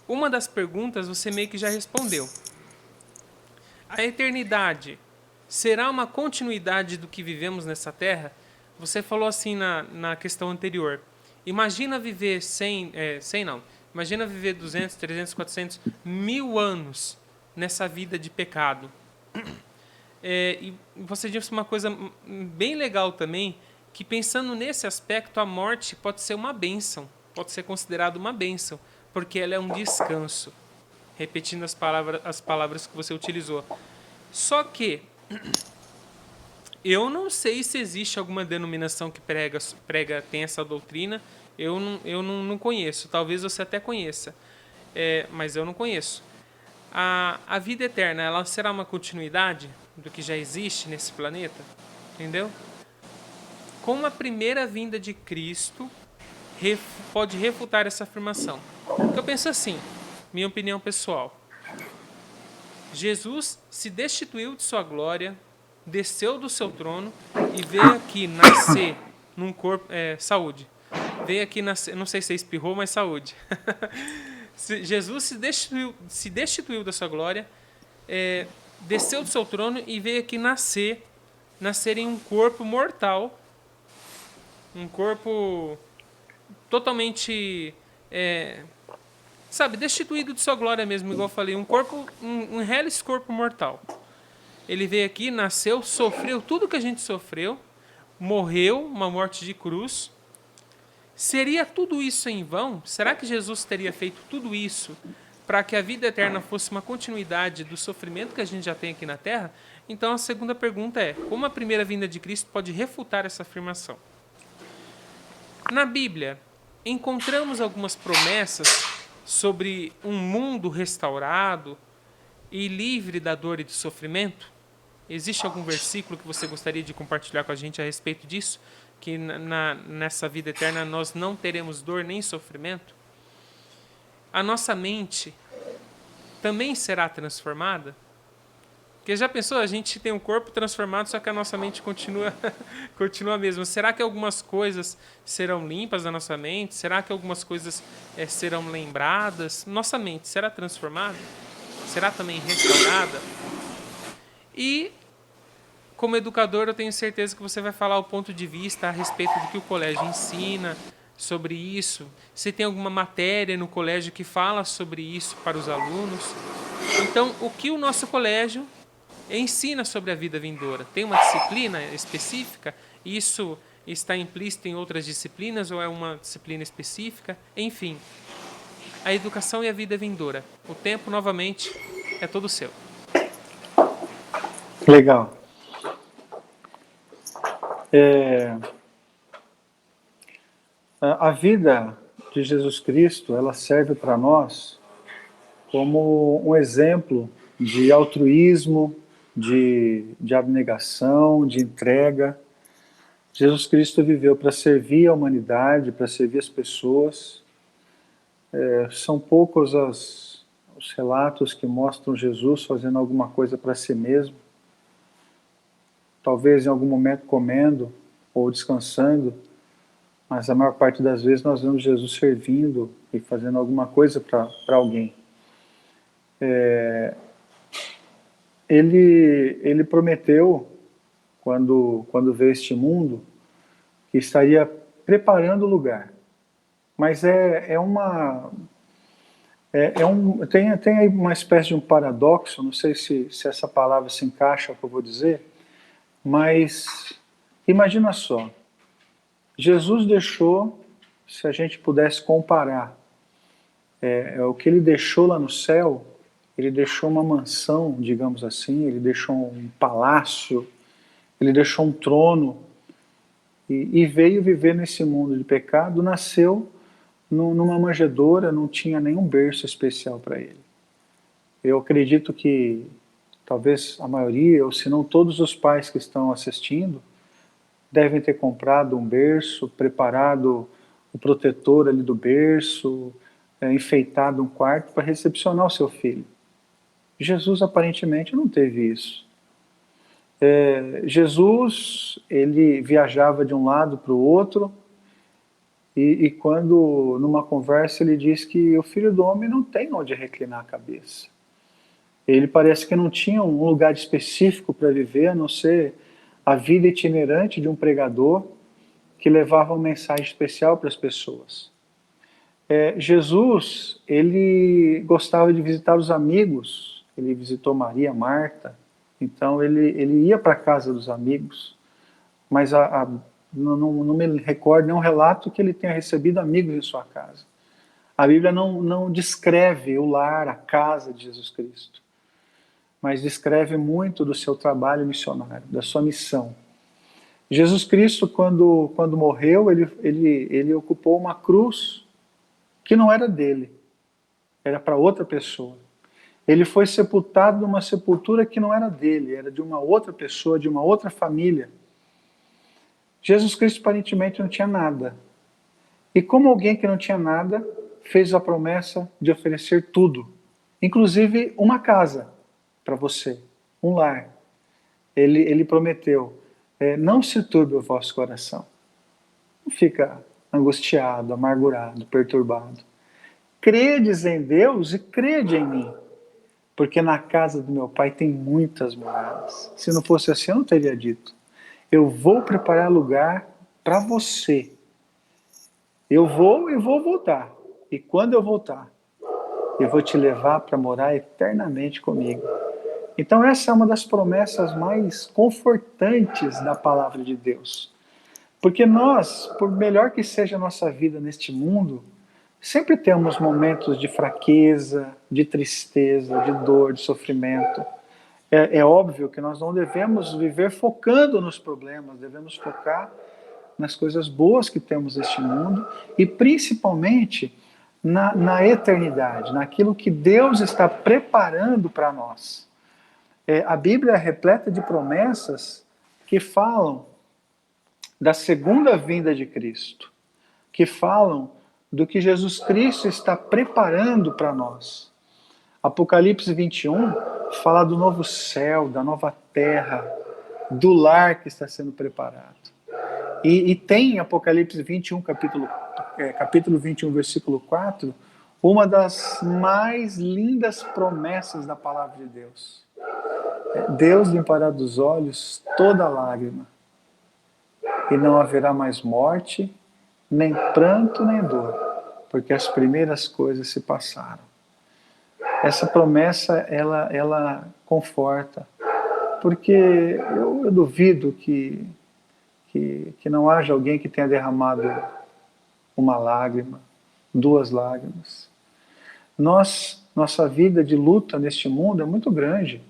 Speaker 1: uma das perguntas você meio que já respondeu. A eternidade será uma continuidade do que vivemos nessa terra? Você falou assim na questão anterior. Imagina viver Imagina viver 200, 300, 400, 1000 anos nessa vida de pecado. E você disse uma coisa bem legal também, que pensando nesse aspecto, a morte pode ser uma bênção, pode ser considerada uma bênção, porque ela é um descanso. Repetindo as palavras que você utilizou. Só que eu não sei se existe alguma denominação que tem essa doutrina. Eu não conheço. Talvez você até conheça, mas eu não conheço. A vida eterna, ela será uma continuidade do que já existe nesse planeta? Entendeu? Como a primeira vinda de Cristo pode refutar essa afirmação? Porque eu penso assim, minha opinião pessoal. Jesus se destituiu de sua glória, desceu do seu trono e veio aqui nascer num corpo... saúde. Veio aqui nascer... Não sei se você espirrou, mas saúde. Jesus se destituiu da sua glória, desceu do seu trono e veio aqui nascer em um corpo mortal, um corpo totalmente, destituído de sua glória mesmo, igual eu falei, um reles corpo mortal. Ele veio aqui, nasceu, sofreu tudo que a gente sofreu, morreu, uma morte de cruz. Seria tudo isso em vão? Será que Jesus teria feito tudo isso para que a vida eterna fosse uma continuidade do sofrimento que a gente já tem aqui na Terra? Então a segunda pergunta é, como a primeira vinda de Cristo pode refutar essa afirmação? Na Bíblia, encontramos algumas promessas sobre um mundo restaurado e livre da dor e do sofrimento? Existe algum versículo que você gostaria de compartilhar com a gente a respeito disso? Que nessa vida eterna nós não teremos dor nem sofrimento? A nossa mente também será transformada? Porque já pensou, a gente tem um corpo transformado, só que a nossa mente continua a mesma. Será que algumas coisas serão limpas da nossa mente? Será que algumas coisas serão lembradas? Nossa mente será transformada? Será também restaurada? E, como educador, eu tenho certeza que você vai falar o ponto de vista a respeito do que o colégio ensina sobre isso. Se tem alguma matéria no colégio que fala sobre isso para os alunos. Então, o que o nosso colégio ensina sobre a vida vindoura? Tem uma disciplina específica? Isso está implícito em outras disciplinas ou é uma disciplina específica? Enfim, a educação e a vida vindoura. O tempo, novamente, é todo seu.
Speaker 2: Legal. A vida de Jesus Cristo, ela serve para nós como um exemplo de altruísmo, de abnegação, de entrega. Jesus Cristo viveu para servir a humanidade, para servir as pessoas. São poucos os relatos que mostram Jesus fazendo alguma coisa para si mesmo. Talvez em algum momento comendo ou descansando, mas a maior parte das vezes nós vemos Jesus servindo e fazendo alguma coisa para alguém. Ele prometeu, quando veio a este mundo, que estaria preparando o lugar. Mas tem aí uma espécie de um paradoxo, não sei se essa palavra se encaixa com o que eu vou dizer, mas imagina só, Jesus deixou, se a gente pudesse comparar o que ele deixou lá no céu, ele deixou uma mansão, digamos assim, ele deixou um palácio, ele deixou um trono, e veio viver nesse mundo de pecado, nasceu numa manjedoura, não tinha nenhum berço especial para ele. Eu acredito que talvez a maioria, ou se não todos os pais que estão assistindo, devem ter comprado um berço, preparado o protetor ali do berço, enfeitado um quarto para recepcionar o seu filho. Jesus aparentemente não teve isso. Jesus, ele viajava de um lado para o outro, e quando numa conversa ele diz que o Filho do Homem não tem onde reclinar a cabeça. Ele parece que não tinha um lugar específico para viver, a não ser a vida itinerante de um pregador que levava uma mensagem especial para as pessoas. Jesus, ele gostava de visitar os amigos, ele visitou Maria, Marta, então ele ia para a casa dos amigos, mas não me recordo nenhum relato que ele tenha recebido amigos em sua casa. A Bíblia não descreve o lar, a casa de Jesus Cristo, mas descreve muito do seu trabalho missionário, da sua missão. Jesus Cristo, quando morreu, ele ocupou uma cruz que não era dele, era para outra pessoa. Ele foi sepultado numa sepultura que não era dele, era de uma outra pessoa, de uma outra família. Jesus Cristo aparentemente não tinha nada. E como alguém que não tinha nada, fez a promessa de oferecer tudo, inclusive uma casa para você, um lar. Ele prometeu, não se turbe o vosso coração. Não fica angustiado, amargurado, perturbado. Credes em Deus e crede em mim, porque na casa do meu Pai tem muitas moradas. Se não fosse assim, eu não teria dito. Eu vou preparar lugar para você. Eu vou e vou voltar. E quando eu voltar, eu vou te levar para morar eternamente comigo. Então essa é uma das promessas mais confortantes da palavra de Deus. Porque nós, por melhor que seja a nossa vida neste mundo, sempre temos momentos de fraqueza, de tristeza, de dor, de sofrimento. É óbvio que nós não devemos viver focando nos problemas, devemos focar nas coisas boas que temos neste mundo e principalmente na eternidade, naquilo que Deus está preparando para nós. A Bíblia é repleta de promessas que falam da segunda vinda de Cristo, que falam do que Jesus Cristo está preparando para nós. Apocalipse 21 fala do novo céu, da nova terra, do lar que está sendo preparado. E tem em Apocalipse 21, capítulo 21, versículo 4, uma das mais lindas promessas da palavra de Deus. Deus limpará dos olhos toda lágrima, e não haverá mais morte, nem pranto, nem dor, porque as primeiras coisas se passaram. essa promessa, ela conforta. Porque eu duvido que não haja alguém que tenha derramado uma lágrima, 2 lágrimas. Nossa vida de luta neste mundo é muito grande,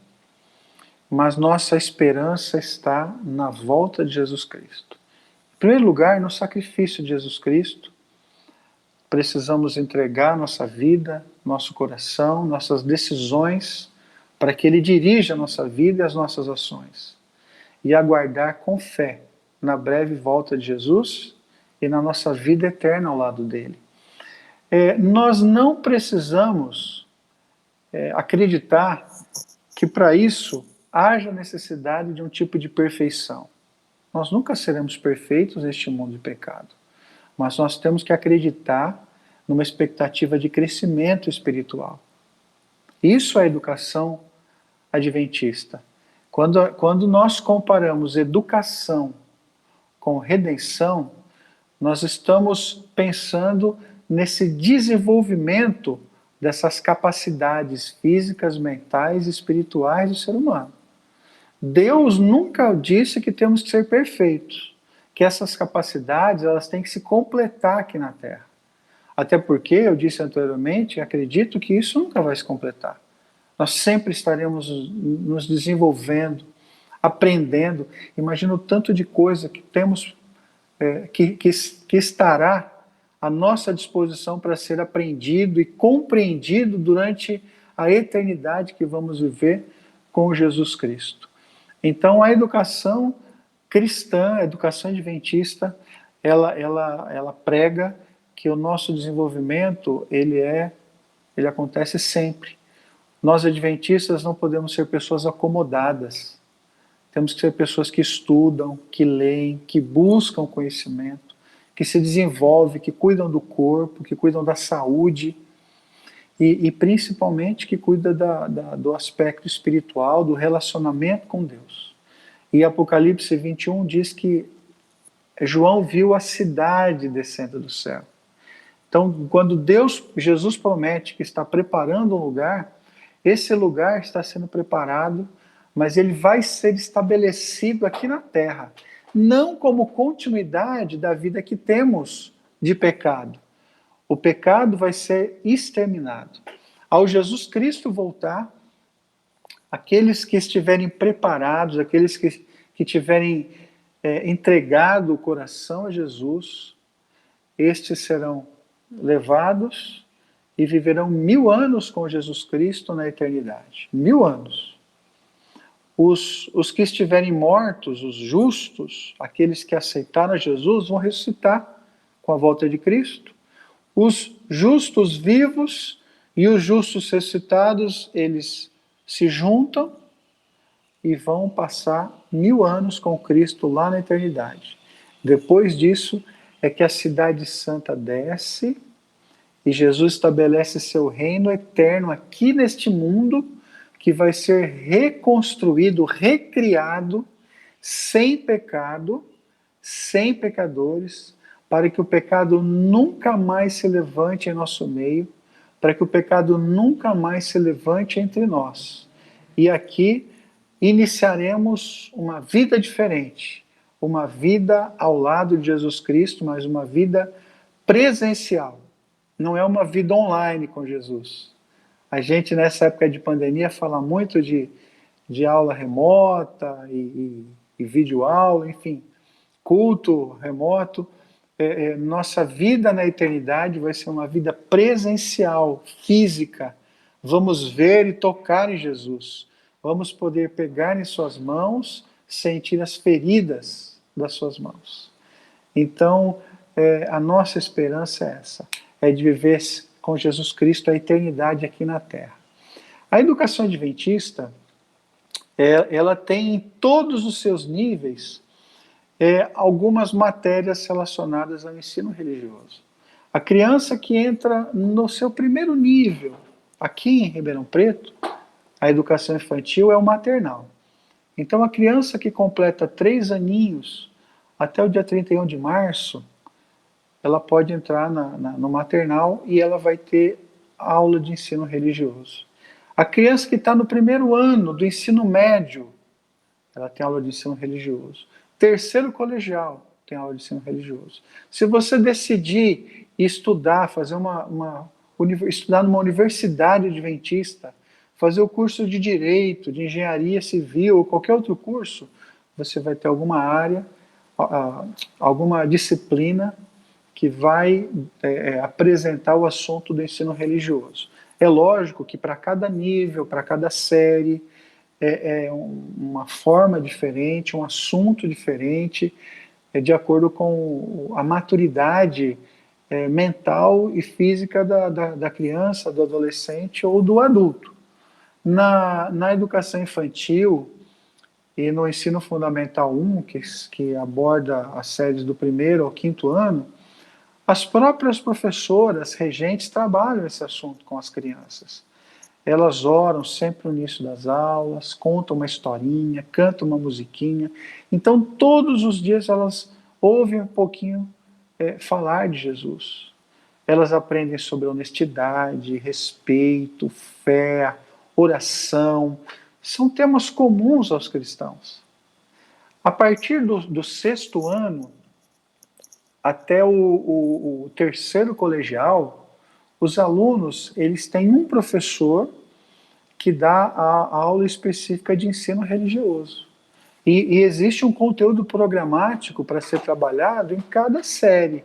Speaker 2: mas nossa esperança está na volta de Jesus Cristo. Em primeiro lugar, no sacrifício de Jesus Cristo, precisamos entregar nossa vida, nosso coração, nossas decisões, para que Ele dirija a nossa vida e as nossas ações. E aguardar com fé na breve volta de Jesus e na nossa vida eterna ao lado dele. Nós não precisamos acreditar que para isso haja necessidade de um tipo de perfeição. Nós nunca seremos perfeitos neste mundo de pecado, mas nós temos que acreditar numa expectativa de crescimento espiritual. Isso é a educação adventista. Quando nós comparamos educação com redenção, nós estamos pensando nesse desenvolvimento dessas capacidades físicas, mentais e espirituais do ser humano. Deus nunca disse que temos que ser perfeitos, que essas capacidades elas têm que se completar aqui na Terra. Até porque, eu disse anteriormente, acredito que isso nunca vai se completar. Nós sempre estaremos nos desenvolvendo, aprendendo. Imagina o tanto de coisa que temos, que estará à nossa disposição para ser aprendido e compreendido durante a eternidade que vamos viver com Jesus Cristo. Então, a educação cristã, a educação adventista, ela prega que o nosso desenvolvimento ele acontece sempre. Nós adventistas não podemos ser pessoas acomodadas. Temos que ser pessoas que estudam, que leem, que buscam conhecimento, que se desenvolvem, que cuidam do corpo, que cuidam da saúde e principalmente que cuidam do aspecto espiritual, do relacionamento com Deus. E Apocalipse 21 diz que João viu a cidade descendo do céu. Então, quando Jesus promete que está preparando um lugar, esse lugar está sendo preparado, mas ele vai ser estabelecido aqui na terra, não como continuidade da vida que temos de pecado. O pecado vai ser exterminado. Ao Jesus Cristo voltar, aqueles que estiverem preparados, aqueles que tiverem entregado o coração a Jesus, estes serão levados e viverão 1000 anos com Jesus Cristo na eternidade. 1000 anos. Os que estiverem mortos, os justos, aqueles que aceitaram Jesus, vão ressuscitar com a volta de Cristo. Os justos vivos e os justos ressuscitados, eles se juntam e vão passar 1000 anos com Cristo lá na eternidade. Depois disso é que a cidade santa desce e Jesus estabelece seu reino eterno aqui neste mundo, que vai ser reconstruído, recriado, sem pecado, sem pecadores, para que o pecado nunca mais se levante em nosso meio, para que o pecado nunca mais se levante entre nós. E aqui iniciaremos uma vida diferente, uma vida ao lado de Jesus Cristo, mas uma vida presencial. Não é uma vida online com Jesus. A gente, nessa época de pandemia, fala muito de aula remota e videoaula, enfim, culto remoto. Nossa vida na eternidade vai ser uma vida presencial, física. Vamos ver e tocar em Jesus. Vamos poder pegar em suas mãos, sentir as feridas das suas mãos. Então, a nossa esperança é essa, é de viver com Jesus Cristo a eternidade aqui na Terra. A educação adventista, ela tem em todos os seus níveis algumas matérias relacionadas ao ensino religioso. A criança que entra no seu primeiro nível, aqui em Ribeirão Preto, a educação infantil é o maternal. Então a criança que completa 3 aninhos até o dia 31 de março, ela pode entrar no maternal e ela vai ter aula de ensino religioso. A criança que está no primeiro ano do ensino médio, ela tem aula de ensino religioso. Terceiro colegial, tem aula de ensino religioso. Se você decidir estudar, estudar numa universidade adventista, fazer o curso de direito, de engenharia civil ou qualquer outro curso, você vai ter alguma área, alguma disciplina que vai apresentar o assunto do ensino religioso. É lógico que para cada nível, para cada série, uma forma diferente, um assunto diferente, de acordo com a maturidade mental e física da criança, do adolescente ou do adulto. Na educação infantil e no ensino fundamental 1, que aborda as séries do 1º ao 5º ano, as próprias professoras regentes trabalham esse assunto com as crianças. Elas oram sempre no início das aulas, contam uma historinha, cantam uma musiquinha. Então, todos os dias elas ouvem um pouquinho falar de Jesus. Elas aprendem sobre honestidade, respeito, fé, oração. São temas comuns aos cristãos. A partir do 6º ano, até o 3º colegial, os alunos eles têm um professor que dá a aula específica de ensino religioso. E existe um conteúdo programático para ser trabalhado em cada série,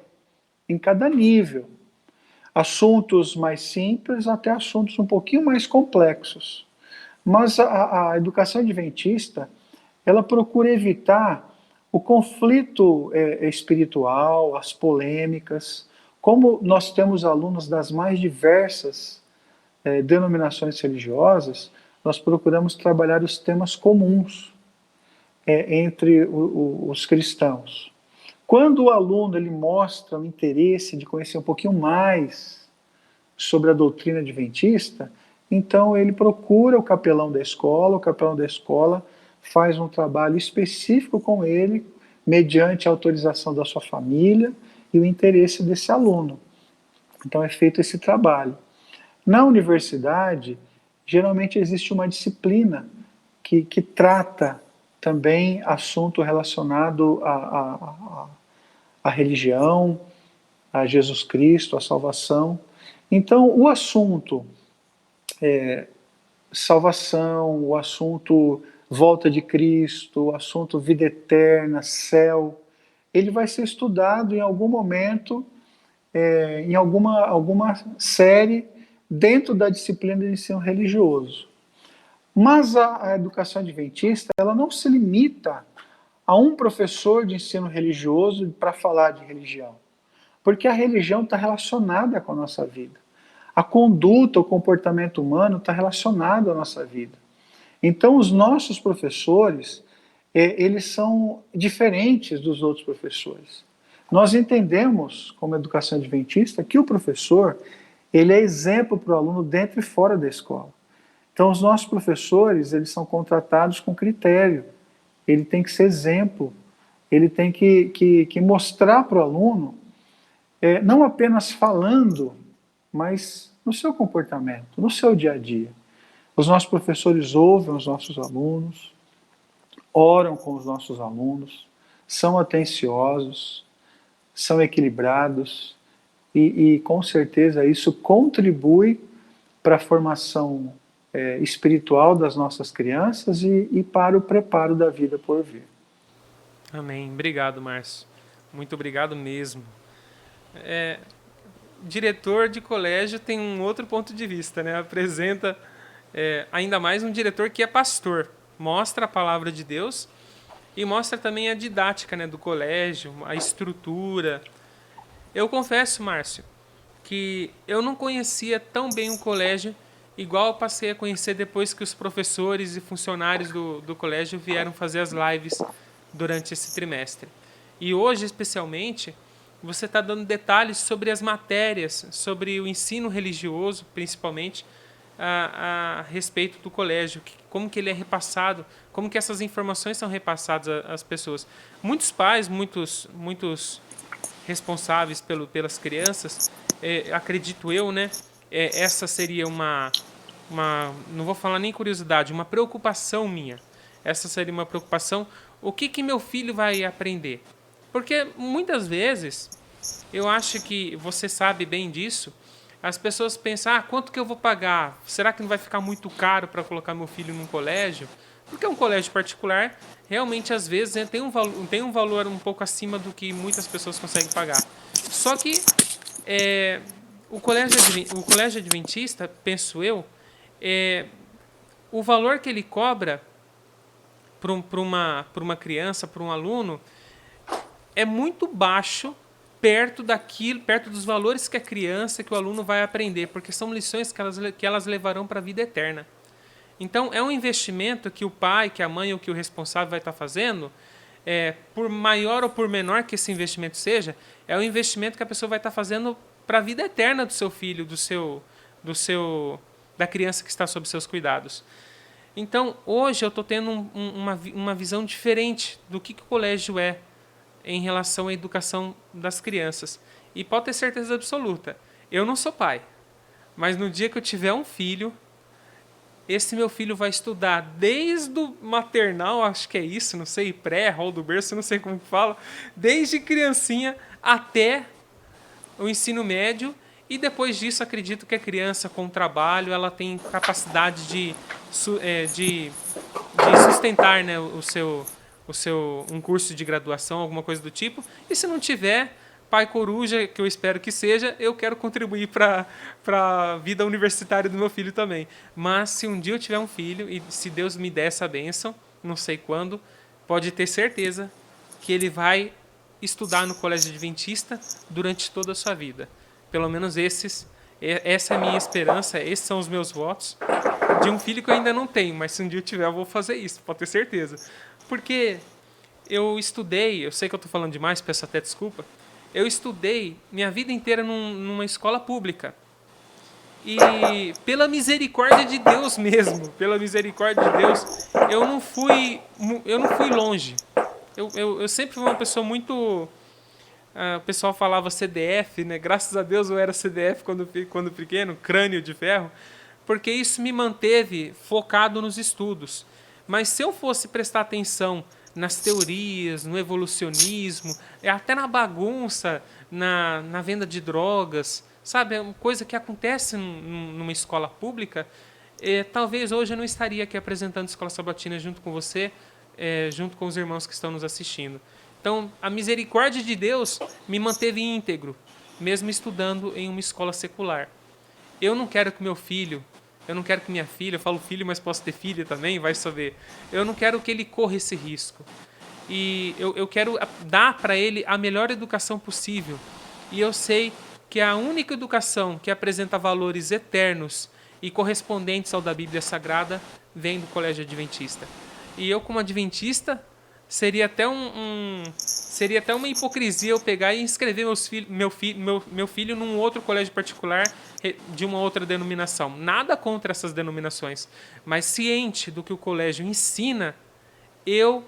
Speaker 2: em cada nível. Assuntos mais simples até assuntos um pouquinho mais complexos. Mas a educação adventista, ela procura evitar o conflito espiritual, as polêmicas. Como nós temos alunos das mais diversas denominações religiosas, nós procuramos trabalhar os temas comuns entre os cristãos. Quando o aluno ele mostra o interesse de conhecer um pouquinho mais sobre a doutrina adventista, então ele procura o capelão da escola faz um trabalho específico com ele, mediante a autorização da sua família e o interesse desse aluno. Então é feito esse trabalho. Na universidade, geralmente existe uma disciplina que trata também assunto relacionado à religião, a Jesus Cristo, a salvação. Então, o assunto salvação, o assunto volta de Cristo, o assunto vida eterna, céu, ele vai ser estudado em algum momento, em alguma série, dentro da disciplina de ensino religioso. Mas a educação adventista, ela não se limita a um professor de ensino religioso para falar de religião, porque a religião está relacionada com a nossa vida. A conduta, o comportamento humano está relacionado à nossa vida. Então, os nossos professores, eles são diferentes dos outros professores. Nós entendemos, como educação adventista, que o professor, ele é exemplo para o aluno dentro e fora da escola. Então, os nossos professores, eles são contratados com critério. Ele tem que ser exemplo. Ele tem que mostrar para o aluno, não apenas falando, mas no seu comportamento, no seu dia a dia. Os nossos professores ouvem os nossos alunos, oram com os nossos alunos, são atenciosos, são equilibrados e com certeza isso contribui para a formação espiritual das nossas crianças e para o preparo da vida por vir.
Speaker 1: Amém. Obrigado, Márcio. Muito obrigado mesmo. Diretor de colégio tem um outro ponto de vista, né? Apresenta ainda mais um diretor que é pastor. Mostra a palavra de Deus e mostra também a didática, né, do colégio, a estrutura. Eu confesso, Márcio, que eu não conhecia tão bem o colégio igual eu passei a conhecer depois que os professores e funcionários do colégio vieram fazer as lives durante esse trimestre. E hoje, especialmente, você está dando detalhes sobre as matérias, sobre o ensino religioso, principalmente, a respeito do colégio, como que ele é repassado, como que essas informações são repassadas às pessoas. Muitos pais, muitos responsáveis pelas crianças, acredito eu, né? Essa seria uma não vou falar nem curiosidade, uma preocupação minha. Essa seria uma preocupação. O que meu filho vai aprender? Porque muitas vezes, eu acho que você sabe bem disso, as pessoas pensam, quanto que eu vou pagar? Será que não vai ficar muito caro para colocar meu filho num colégio? Porque um colégio particular, realmente, às vezes, tem um valor um pouco acima do que muitas pessoas conseguem pagar. Só que o colégio adventista, penso eu, o valor que ele cobra para uma criança, para um aluno, é muito baixo perto dos valores que a criança, que o aluno vai aprender, porque são lições que elas levarão para a vida eterna. Então, é um investimento que o pai, que a mãe ou que o responsável vai estar fazendo, por maior ou por menor que esse investimento seja, é um investimento que a pessoa vai estar fazendo para a vida eterna do seu filho, da criança que está sob seus cuidados. Então, hoje eu estou tendo uma visão diferente do que o colégio é em relação à educação das crianças. E pode ter certeza absoluta, eu não sou pai, mas no dia que eu tiver um filho, esse meu filho vai estudar desde o maternal, acho que é isso, não sei, pré, rol do berço, não sei como que fala, desde criancinha até o ensino médio, e depois disso acredito que a criança com o trabalho ela tem capacidade de sustentar, né, um curso de graduação, alguma coisa do tipo, e se não tiver, pai coruja, que eu espero que seja, eu quero contribuir para a vida universitária do meu filho também. Mas se um dia eu tiver um filho, e se Deus me der essa bênção, não sei quando, pode ter certeza que ele vai estudar no colégio adventista durante toda a sua vida. Pelo menos essa é a minha esperança, esses são os meus votos, de um filho que eu ainda não tenho, mas se um dia eu tiver, eu vou fazer isso, pode ter certeza. Porque eu estudei, eu sei que eu estou falando demais, peço até desculpa, eu estudei minha vida inteira numa escola pública. E pela misericórdia de Deus mesmo, pela misericórdia de Deus, eu não fui longe. Eu sempre fui uma pessoa muito... o pessoal falava CDF, né? Graças a Deus eu era CDF quando pequeno, crânio de ferro, porque isso me manteve focado nos estudos. Mas se eu fosse prestar atenção nas teorias, no evolucionismo, até na bagunça, na venda de drogas, sabe? É uma coisa que acontece numa escola pública. Talvez hoje eu não estaria aqui apresentando Escola Sabatina junto com você, junto com os irmãos que estão nos assistindo. Então, a misericórdia de Deus me manteve íntegro, mesmo estudando em uma escola secular. Eu não quero que meu filho, eu não quero que minha filha, eu falo filho, mas posso ter filha também, vai saber. Eu não quero que ele corra esse risco. E eu quero dar para ele a melhor educação possível. E eu sei que a única educação que apresenta valores eternos e correspondentes ao da Bíblia Sagrada vem do Colégio Adventista. E eu, como adventista, seria até uma hipocrisia eu pegar e inscrever meu filho num outro colégio particular de uma outra denominação. Nada contra essas denominações, mas ciente do que o colégio ensina, eu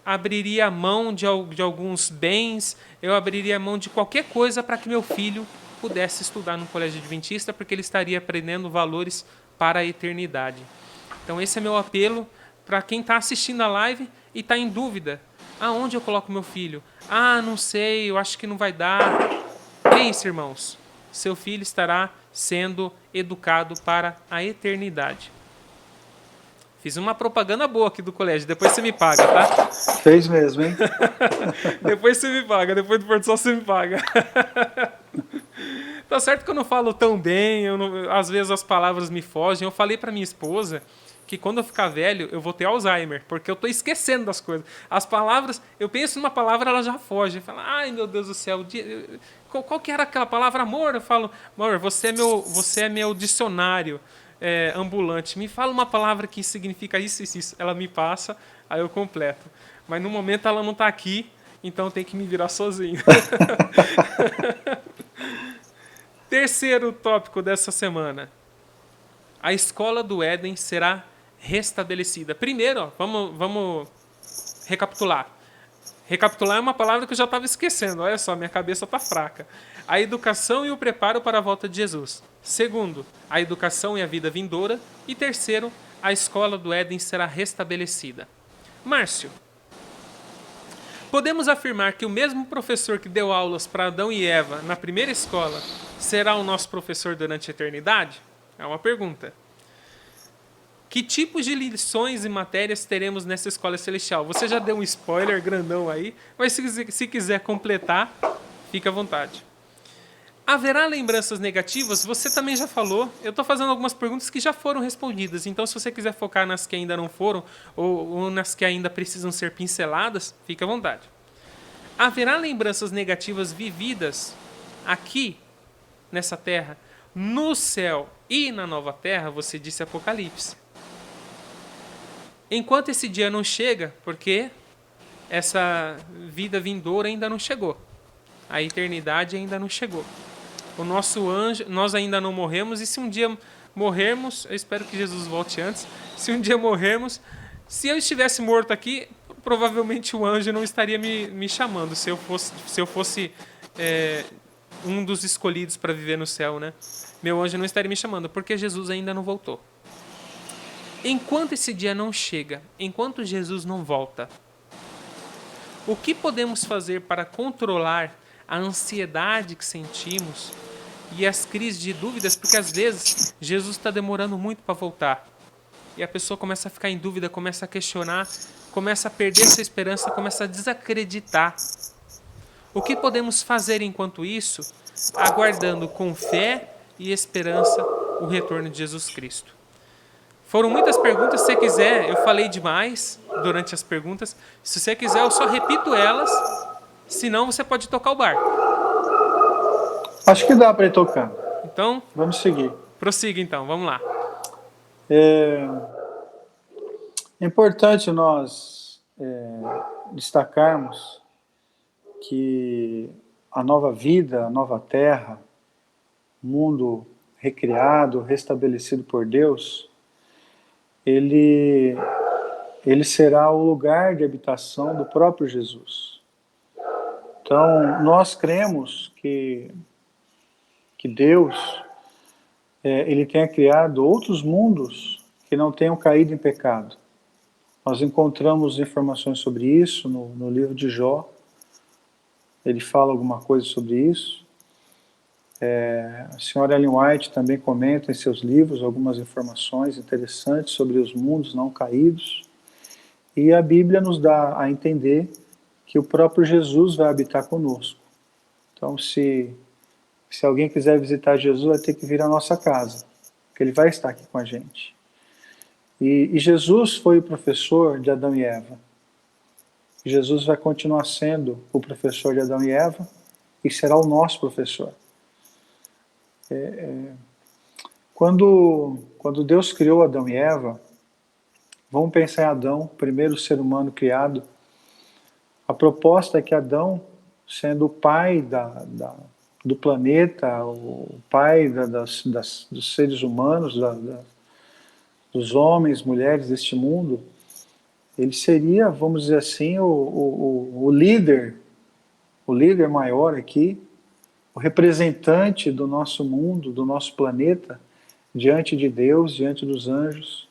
Speaker 1: abriria a mão de alguns bens, eu abriria a mão de qualquer coisa para que meu filho pudesse estudar no colégio adventista, porque ele estaria aprendendo valores para a eternidade. Então esse é meu apelo para quem está assistindo a live e está em dúvida. Aonde eu coloco meu filho? Não sei, eu acho que não vai dar. Pense, irmãos. Seu filho estará sendo educado para a eternidade. Fiz uma propaganda boa aqui do colégio. Depois você me paga, tá?
Speaker 2: Fez mesmo, hein?
Speaker 1: Depois você me paga. Depois do Porto Sol você me paga. Tá certo que eu não falo tão bem. Às vezes as palavras me fogem. Eu falei para minha esposa que quando eu ficar velho, eu vou ter Alzheimer, porque eu tô esquecendo das coisas. As palavras, eu penso numa palavra, ela já foge. Eu falo, ai meu Deus do céu, qual que era aquela palavra? Amor? Eu falo, amor, você é meu dicionário ambulante. Me fala uma palavra que significa isso e isso. Ela me passa, aí eu completo. Mas no momento ela não tá aqui, então eu tenho que me virar sozinho. Terceiro tópico dessa semana. A escola do Éden será restabelecida. Primeiro, vamos recapitular. Recapitular é uma palavra que eu já estava esquecendo. Olha só, minha cabeça está fraca. A educação e o preparo para a volta de Jesus. Segundo, a educação e a vida vindoura. E terceiro, a escola do Éden será restabelecida. Márcio, podemos afirmar que o mesmo professor que deu aulas para Adão e Eva na primeira escola será o nosso professor durante a eternidade? É uma pergunta. Que tipos de lições e matérias teremos nessa escola celestial? Você já deu um spoiler grandão aí, mas se quiser completar, fica à vontade. Haverá lembranças negativas? Você também já falou. Eu estou fazendo algumas perguntas que já foram respondidas, então se você quiser focar nas que ainda não foram ou nas que ainda precisam ser pinceladas, fica à vontade. Haverá lembranças negativas vividas aqui, nessa terra, no céu e na nova terra? Você disse Apocalipse. Enquanto esse dia não chega, porque essa vida vindoura ainda não chegou. A eternidade ainda não chegou. O nosso anjo, nós ainda não morremos, e se um dia morrermos, eu espero que Jesus volte antes, se um dia morrermos, se eu estivesse morto aqui, provavelmente o anjo não estaria me chamando, se eu fosse um dos escolhidos para viver no céu, né? Meu anjo não estaria me chamando, porque Jesus ainda não voltou. Enquanto esse dia não chega, enquanto Jesus não volta, o que podemos fazer para controlar a ansiedade que sentimos e as crises de dúvidas? Porque às vezes Jesus está demorando muito para voltar. E a pessoa começa a ficar em dúvida, começa a questionar, começa a perder essa esperança, começa a desacreditar. O que podemos fazer enquanto isso? Aguardando com fé e esperança o retorno de Jesus Cristo. Foram muitas perguntas, se você quiser, eu falei demais durante as perguntas. Se você quiser, eu só repito elas, senão você pode tocar o barco.
Speaker 2: Acho que dá para ir tocando.
Speaker 1: Então,
Speaker 2: Vamos seguir.
Speaker 1: prossiga então, vamos lá.
Speaker 2: É importante nós destacarmos que a nova vida, a nova terra, mundo recriado, restabelecido por Deus, ele será o lugar de habitação do próprio Jesus. Então, nós cremos que Deus ele tenha criado outros mundos que não tenham caído em pecado. Nós encontramos informações sobre isso no livro de Jó. Ele fala alguma coisa sobre isso. A senhora Ellen White também comenta em seus livros algumas informações interessantes sobre os mundos não caídos. E a Bíblia nos dá a entender que o próprio Jesus vai habitar conosco. Então, se alguém quiser visitar Jesus, vai ter que vir à nossa casa, porque ele vai estar aqui com a gente. E Jesus foi o professor de Adão e Eva. Jesus vai continuar sendo o professor de Adão e Eva e será o nosso professor. Quando Deus criou Adão e Eva, vamos pensar em Adão, o primeiro ser humano criado. A proposta é que Adão, sendo o pai do planeta, o pai dos seres humanos, dos homens, mulheres deste mundo, ele seria, vamos dizer assim, o líder maior aqui, o representante do nosso mundo, do nosso planeta, diante de Deus, diante dos anjos.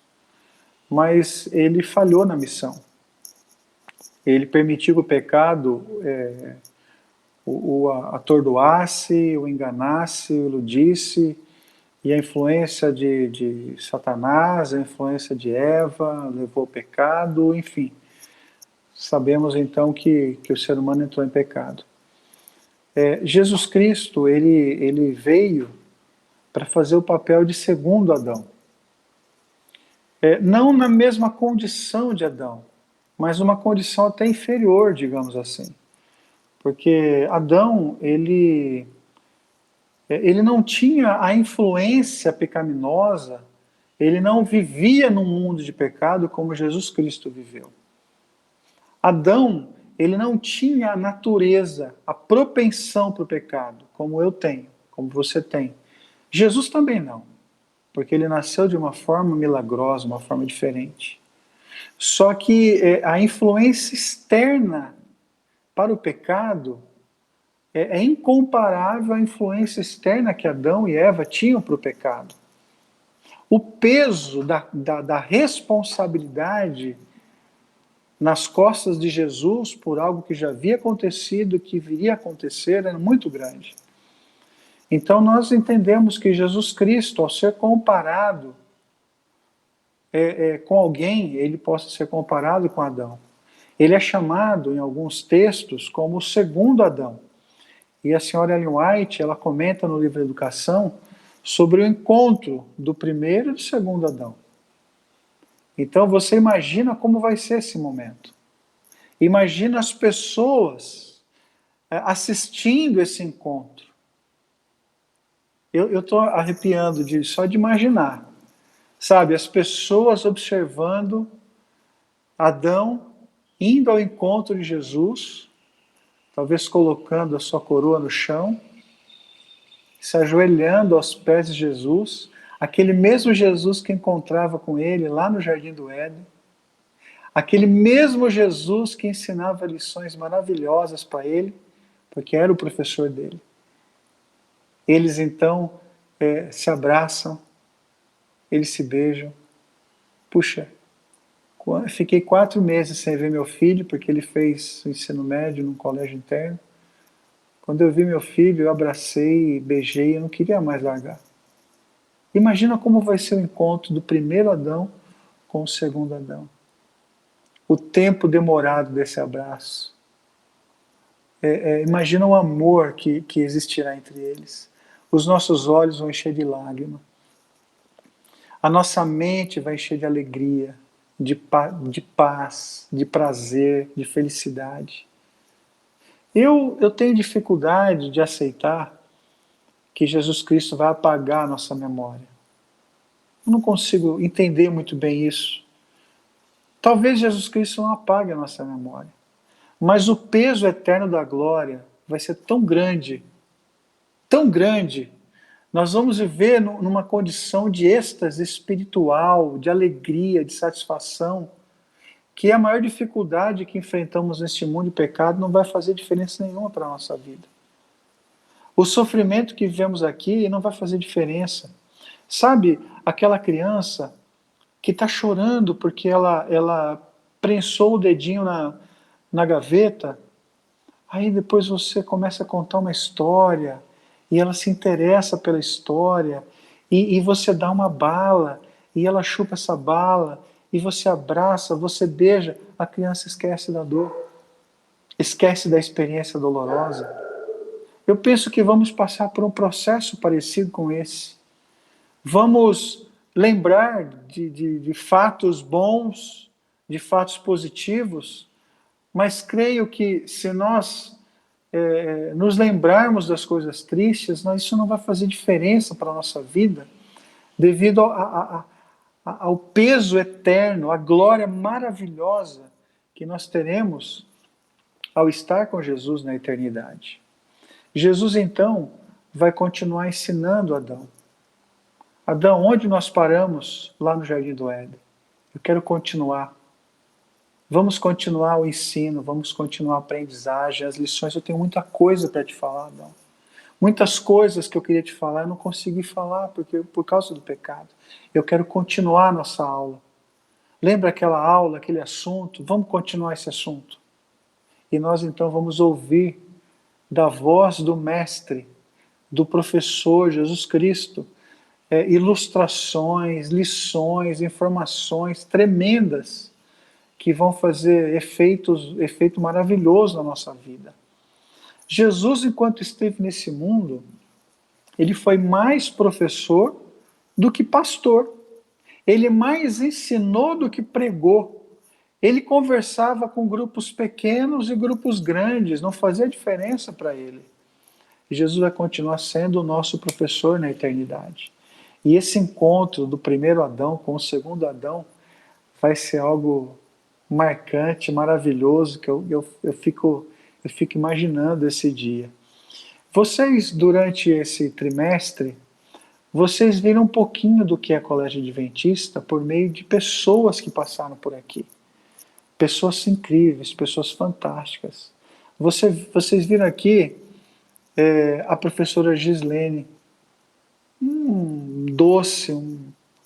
Speaker 2: Mas ele falhou na missão. Ele permitiu que o pecado o atordoasse, o enganasse, o iludisse, e a influência de Satanás, a influência de Eva, levou ao pecado, enfim. Sabemos então que o ser humano entrou em pecado. Jesus Cristo, ele veio para fazer o papel de segundo Adão. Não na mesma condição de Adão, mas uma condição até inferior, digamos assim. Porque Adão, ele não tinha a influência pecaminosa, ele não vivia num mundo de pecado como Jesus Cristo viveu. Adão, ele não tinha a natureza, a propensão para o pecado, como eu tenho, como você tem. Jesus também não, porque ele nasceu de uma forma milagrosa, uma forma diferente. Só que a influência externa para o pecado é incomparável à influência externa que Adão e Eva tinham para o pecado. O peso da responsabilidade nas costas de Jesus por algo que já havia acontecido, que viria a acontecer, era muito grande. Então nós entendemos que Jesus Cristo, ao ser comparado com alguém, ele possa ser comparado com Adão. Ele é chamado em alguns textos como o segundo Adão. E a senhora Ellen White, ela comenta no livro Educação sobre o encontro do primeiro e do segundo Adão. Então você imagina como vai ser esse momento. Imagina as pessoas assistindo esse encontro. Eu estou arrepiando só de imaginar. Sabe, as pessoas observando Adão indo ao encontro de Jesus, talvez colocando a sua coroa no chão, se ajoelhando aos pés de Jesus, aquele mesmo Jesus que encontrava com ele lá no Jardim do Éden, aquele mesmo Jesus que ensinava lições maravilhosas para ele, porque era o professor dele. Eles então se abraçam, eles se beijam. Puxa, fiquei 4 meses sem ver meu filho, porque ele fez o ensino médio num colégio interno. Quando eu vi meu filho, eu abracei, beijei, eu não queria mais largar. Imagina como vai ser o encontro do primeiro Adão com o segundo Adão. O tempo demorado desse abraço. Imagina o amor que existirá entre eles. Os nossos olhos vão encher de lágrima. A nossa mente vai encher de alegria, de paz, de prazer, de felicidade. Eu tenho dificuldade de aceitar que Jesus Cristo vai apagar a nossa memória. Eu não consigo entender muito bem isso. Talvez Jesus Cristo não apague a nossa memória, mas o peso eterno da glória vai ser tão grande, nós vamos viver numa condição de êxtase espiritual, de alegria, de satisfação, que a maior dificuldade que enfrentamos neste mundo de pecado não vai fazer diferença nenhuma para a nossa vida. O sofrimento que vivemos aqui não vai fazer diferença. Sabe aquela criança que está chorando porque ela prensou o dedinho na gaveta, aí depois você começa a contar uma história, e ela se interessa pela história, e você dá uma bala, e ela chupa essa bala, e você abraça, você beija, a criança esquece da dor, esquece da experiência dolorosa. Eu penso que vamos passar por um processo parecido com esse. Vamos lembrar de fatos bons, de fatos positivos, mas creio que se nós nos lembrarmos das coisas tristes, isso não vai fazer diferença para a nossa vida, devido ao peso eterno, à glória maravilhosa que nós teremos ao estar com Jesus na eternidade. Jesus, então, vai continuar ensinando Adão. Adão, onde nós paramos? Lá no Jardim do Éden. Eu quero continuar. Vamos continuar o ensino, vamos continuar a aprendizagem, as lições. Eu tenho muita coisa para te falar, Adão. Muitas coisas que eu queria te falar, eu não consegui falar por causa do pecado. Eu quero continuar a nossa aula. Lembra aquela aula, aquele assunto? Vamos continuar esse assunto. E nós então vamos ouvir da voz do Mestre, do professor Jesus Cristo, ilustrações, lições, informações tremendas que vão fazer efeito maravilhoso na nossa vida. Jesus, enquanto esteve nesse mundo, ele foi mais professor do que pastor. Ele mais ensinou do que pregou. Ele conversava com grupos pequenos e grupos grandes, não fazia diferença para ele. E Jesus vai continuar sendo o nosso professor na eternidade. E esse encontro do primeiro Adão com o segundo Adão vai ser algo marcante, maravilhoso, que eu fico imaginando esse dia. Vocês, durante esse trimestre, vocês viram um pouquinho do que é Colégio Adventista por meio de pessoas que passaram por aqui. Pessoas incríveis, pessoas fantásticas. Vocês viram aqui a professora Gislene, doce, uma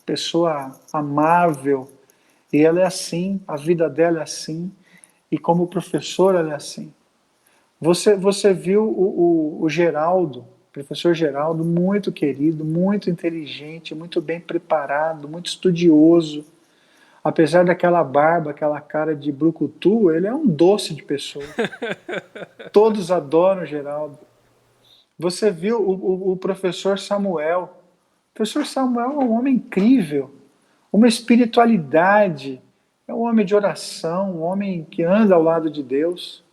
Speaker 2: pessoa amável, e ela é assim, a vida dela é assim, e como professora ela é assim. Você viu o Geraldo, professor Geraldo, muito querido, muito inteligente, muito bem preparado, muito estudioso. Apesar daquela barba, aquela cara de brucutu, ele é um doce de pessoa. Todos adoram o Geraldo. Você viu o professor Samuel. O professor Samuel é um homem incrível, uma espiritualidade, é um homem de oração, um homem que anda ao lado de Deus.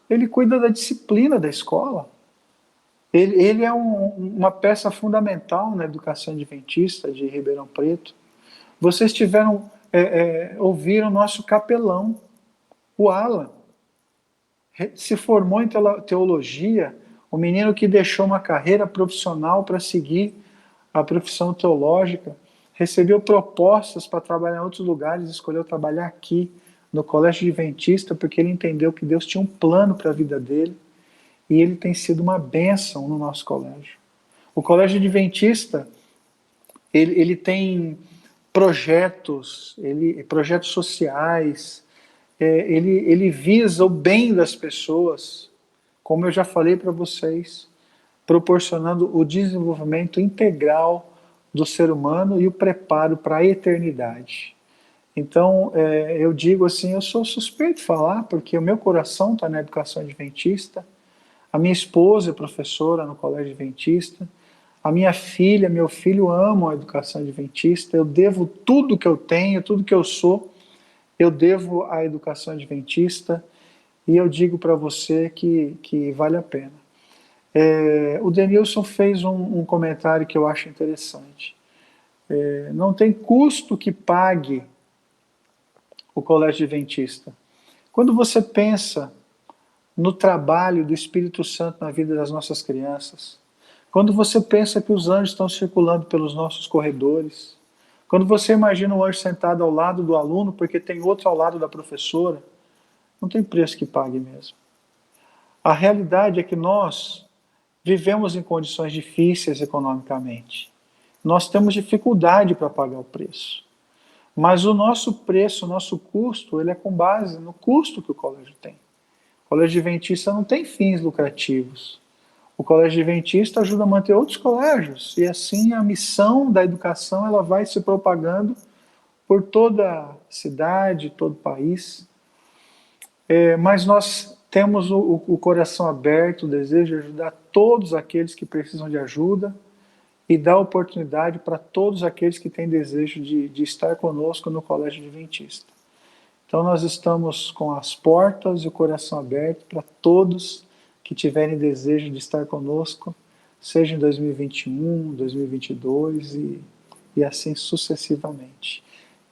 Speaker 2: Ele cuida da disciplina da escola. Ele é uma peça fundamental na educação adventista de Ribeirão Preto. Vocês ouviram o nosso capelão, o Alan. Se formou em teologia, o menino que deixou uma carreira profissional para seguir a profissão teológica, recebeu propostas para trabalhar em outros lugares, escolheu trabalhar aqui, no Colégio Adventista, porque ele entendeu que Deus tinha um plano para a vida dele, e ele tem sido uma bênção no nosso colégio. O Colégio Adventista, ele tem projetos sociais, ele visa o bem das pessoas, como eu já falei para vocês, proporcionando o desenvolvimento integral do ser humano e o preparo para a eternidade. Então, eu digo assim, eu sou suspeito de falar, porque o meu coração está na educação adventista, a minha esposa é professora no Colégio Adventista, a minha filha, meu filho amam a educação adventista, eu devo tudo que eu tenho, tudo que eu sou, eu devo à educação adventista, e eu digo para você que vale a pena. O Denilson fez um comentário que eu acho interessante. Não tem custo que pague o Colégio Adventista. Quando você pensa no trabalho do Espírito Santo na vida das nossas crianças, quando você pensa que os anjos estão circulando pelos nossos corredores, quando você imagina um anjo sentado ao lado do aluno, porque tem outro ao lado da professora, não tem preço que pague mesmo. A realidade é que nós vivemos em condições difíceis economicamente. Nós temos dificuldade para pagar o preço. Mas o nosso preço, o nosso custo, ele é com base no custo que o colégio tem. O Colégio Adventista não tem fins lucrativos. O Colégio Adventista ajuda a manter outros colégios, e assim a missão da educação ela vai se propagando por toda a cidade, todo o país. Mas nós temos o coração aberto, o desejo de ajudar todos aqueles que precisam de ajuda e dar oportunidade para todos aqueles que têm desejo de estar conosco no Colégio Adventista. Então nós estamos com as portas e o coração aberto para todos que tiverem desejo de estar conosco, seja em 2021, 2022 e assim sucessivamente.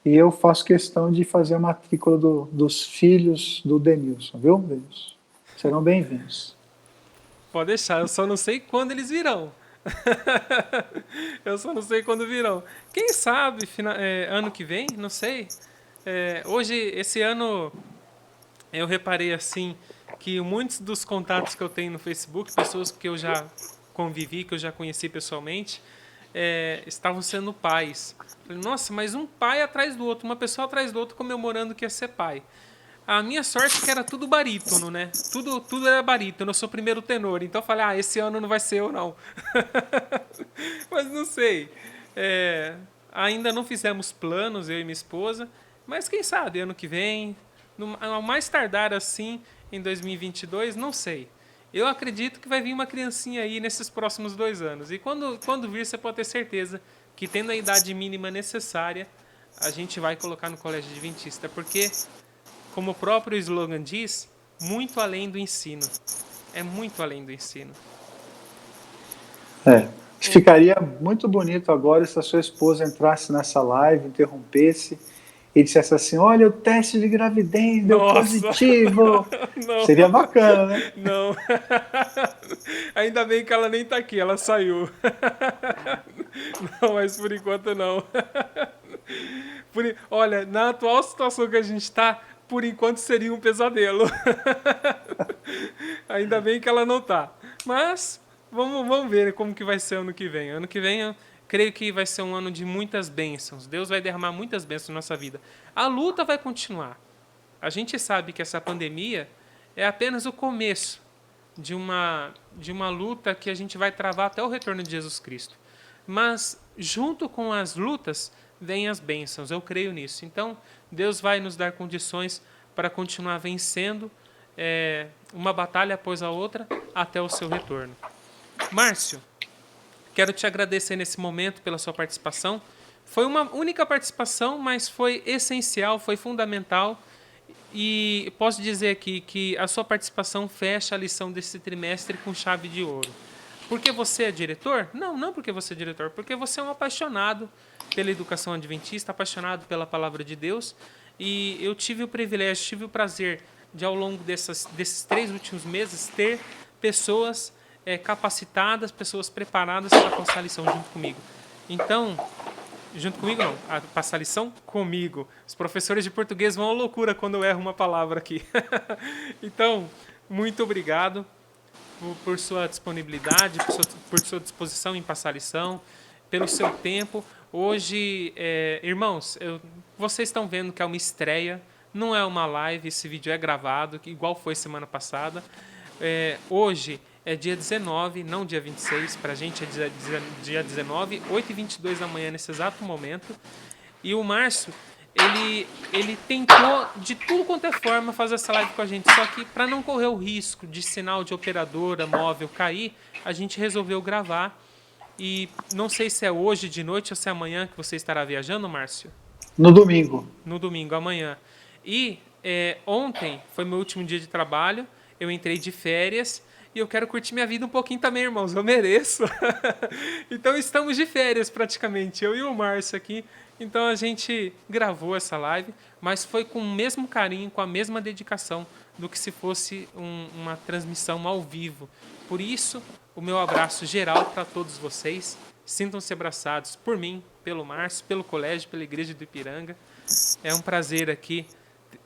Speaker 2: E eu faço questão de fazer a matrícula dos filhos do Denilson, viu, Denilson? Serão bem-vindos.
Speaker 1: Pode deixar, eu só não sei quando eles virão. Eu só não sei quando virão. Quem sabe ano que vem? Não sei. Hoje, esse ano, eu reparei assim que muitos dos contatos que eu tenho no Facebook, pessoas que eu já convivi, que eu já conheci pessoalmente, estavam sendo pais. Falei, nossa, mas um pai atrás do outro, uma pessoa atrás do outro comemorando que ia ser pai. A minha sorte é que era tudo barítono, né? Tudo era barítono, eu sou primeiro tenor. Então eu falei, esse ano não vai ser eu, não. Mas não sei. Ainda não fizemos planos, eu e minha esposa. Mas quem sabe, ano que vem, ao mais tardar assim, em 2022, não sei. Eu acredito que vai vir uma criancinha aí nesses próximos 2 anos. E quando vir, você pode ter certeza que, tendo a idade mínima necessária, a gente vai colocar no Colégio Adventista. Porque, como o próprio slogan diz, muito além do ensino. É muito além do ensino.
Speaker 2: Ficaria muito bonito agora se a sua esposa entrasse nessa live, interrompesse e dissesse assim, olha, o teste de gravidez deu positivo.
Speaker 1: Não.
Speaker 2: Seria bacana, né?
Speaker 1: Não. Ainda bem que ela nem tá aqui, ela saiu. Não, mas por enquanto não. Olha, na atual situação que a gente tá, por enquanto seria um pesadelo. Ainda bem que ela não tá. Mas vamos ver como que vai ser ano que vem. Ano que vem eu creio que vai ser um ano de muitas bênçãos. Deus vai derramar muitas bênçãos na nossa vida. A luta vai continuar. A gente sabe que essa pandemia é apenas o começo de uma luta que a gente vai travar até o retorno de Jesus Cristo. Mas junto com as lutas vêm as bênçãos, eu creio nisso. Então Deus vai nos dar condições para continuar vencendo uma batalha após a outra até o seu retorno. Márcio, quero te agradecer nesse momento pela sua participação. Foi uma única participação, mas foi essencial, foi fundamental. E posso dizer aqui que a sua participação fecha a lição desse trimestre com chave de ouro. Porque você é diretor? Não, não porque você é diretor, porque você é um apaixonado pela educação adventista, apaixonado pela palavra de Deus. E eu tive o privilégio, tive o prazer de, ao longo desses 3 últimos meses, ter pessoas capacitadas, pessoas preparadas para passar a lição junto comigo. Então, junto comigo não, a passar a lição comigo. Os professores de português vão à loucura quando eu erro uma palavra aqui. Então, muito obrigado por sua disponibilidade, por sua disposição em passar a lição, pelo seu tempo. Hoje, irmãos, vocês estão vendo que é uma estreia, não é uma live, esse vídeo é gravado, igual foi semana passada. Hoje é dia 19, não dia 26, para a gente é dia 19, 8h22 da manhã nesse exato momento. E o Márcio, ele tentou de tudo quanto é forma fazer essa live com a gente, só que para não correr o risco de sinal de operadora móvel cair, a gente resolveu gravar. E não sei se é hoje de noite ou se é amanhã que você estará viajando, Márcio.
Speaker 2: No domingo.
Speaker 1: No domingo, amanhã. E ontem foi meu último dia de trabalho, eu entrei de férias e eu quero curtir minha vida um pouquinho também, irmãos, eu mereço. Então estamos de férias praticamente, eu e o Márcio aqui. Então a gente gravou essa live, mas foi com o mesmo carinho, com a mesma dedicação do que se fosse uma transmissão ao vivo. Por isso, o meu abraço geral para todos vocês. Sintam-se abraçados por mim, pelo Márcio, pelo colégio, pela Igreja do Ipiranga. É um prazer aqui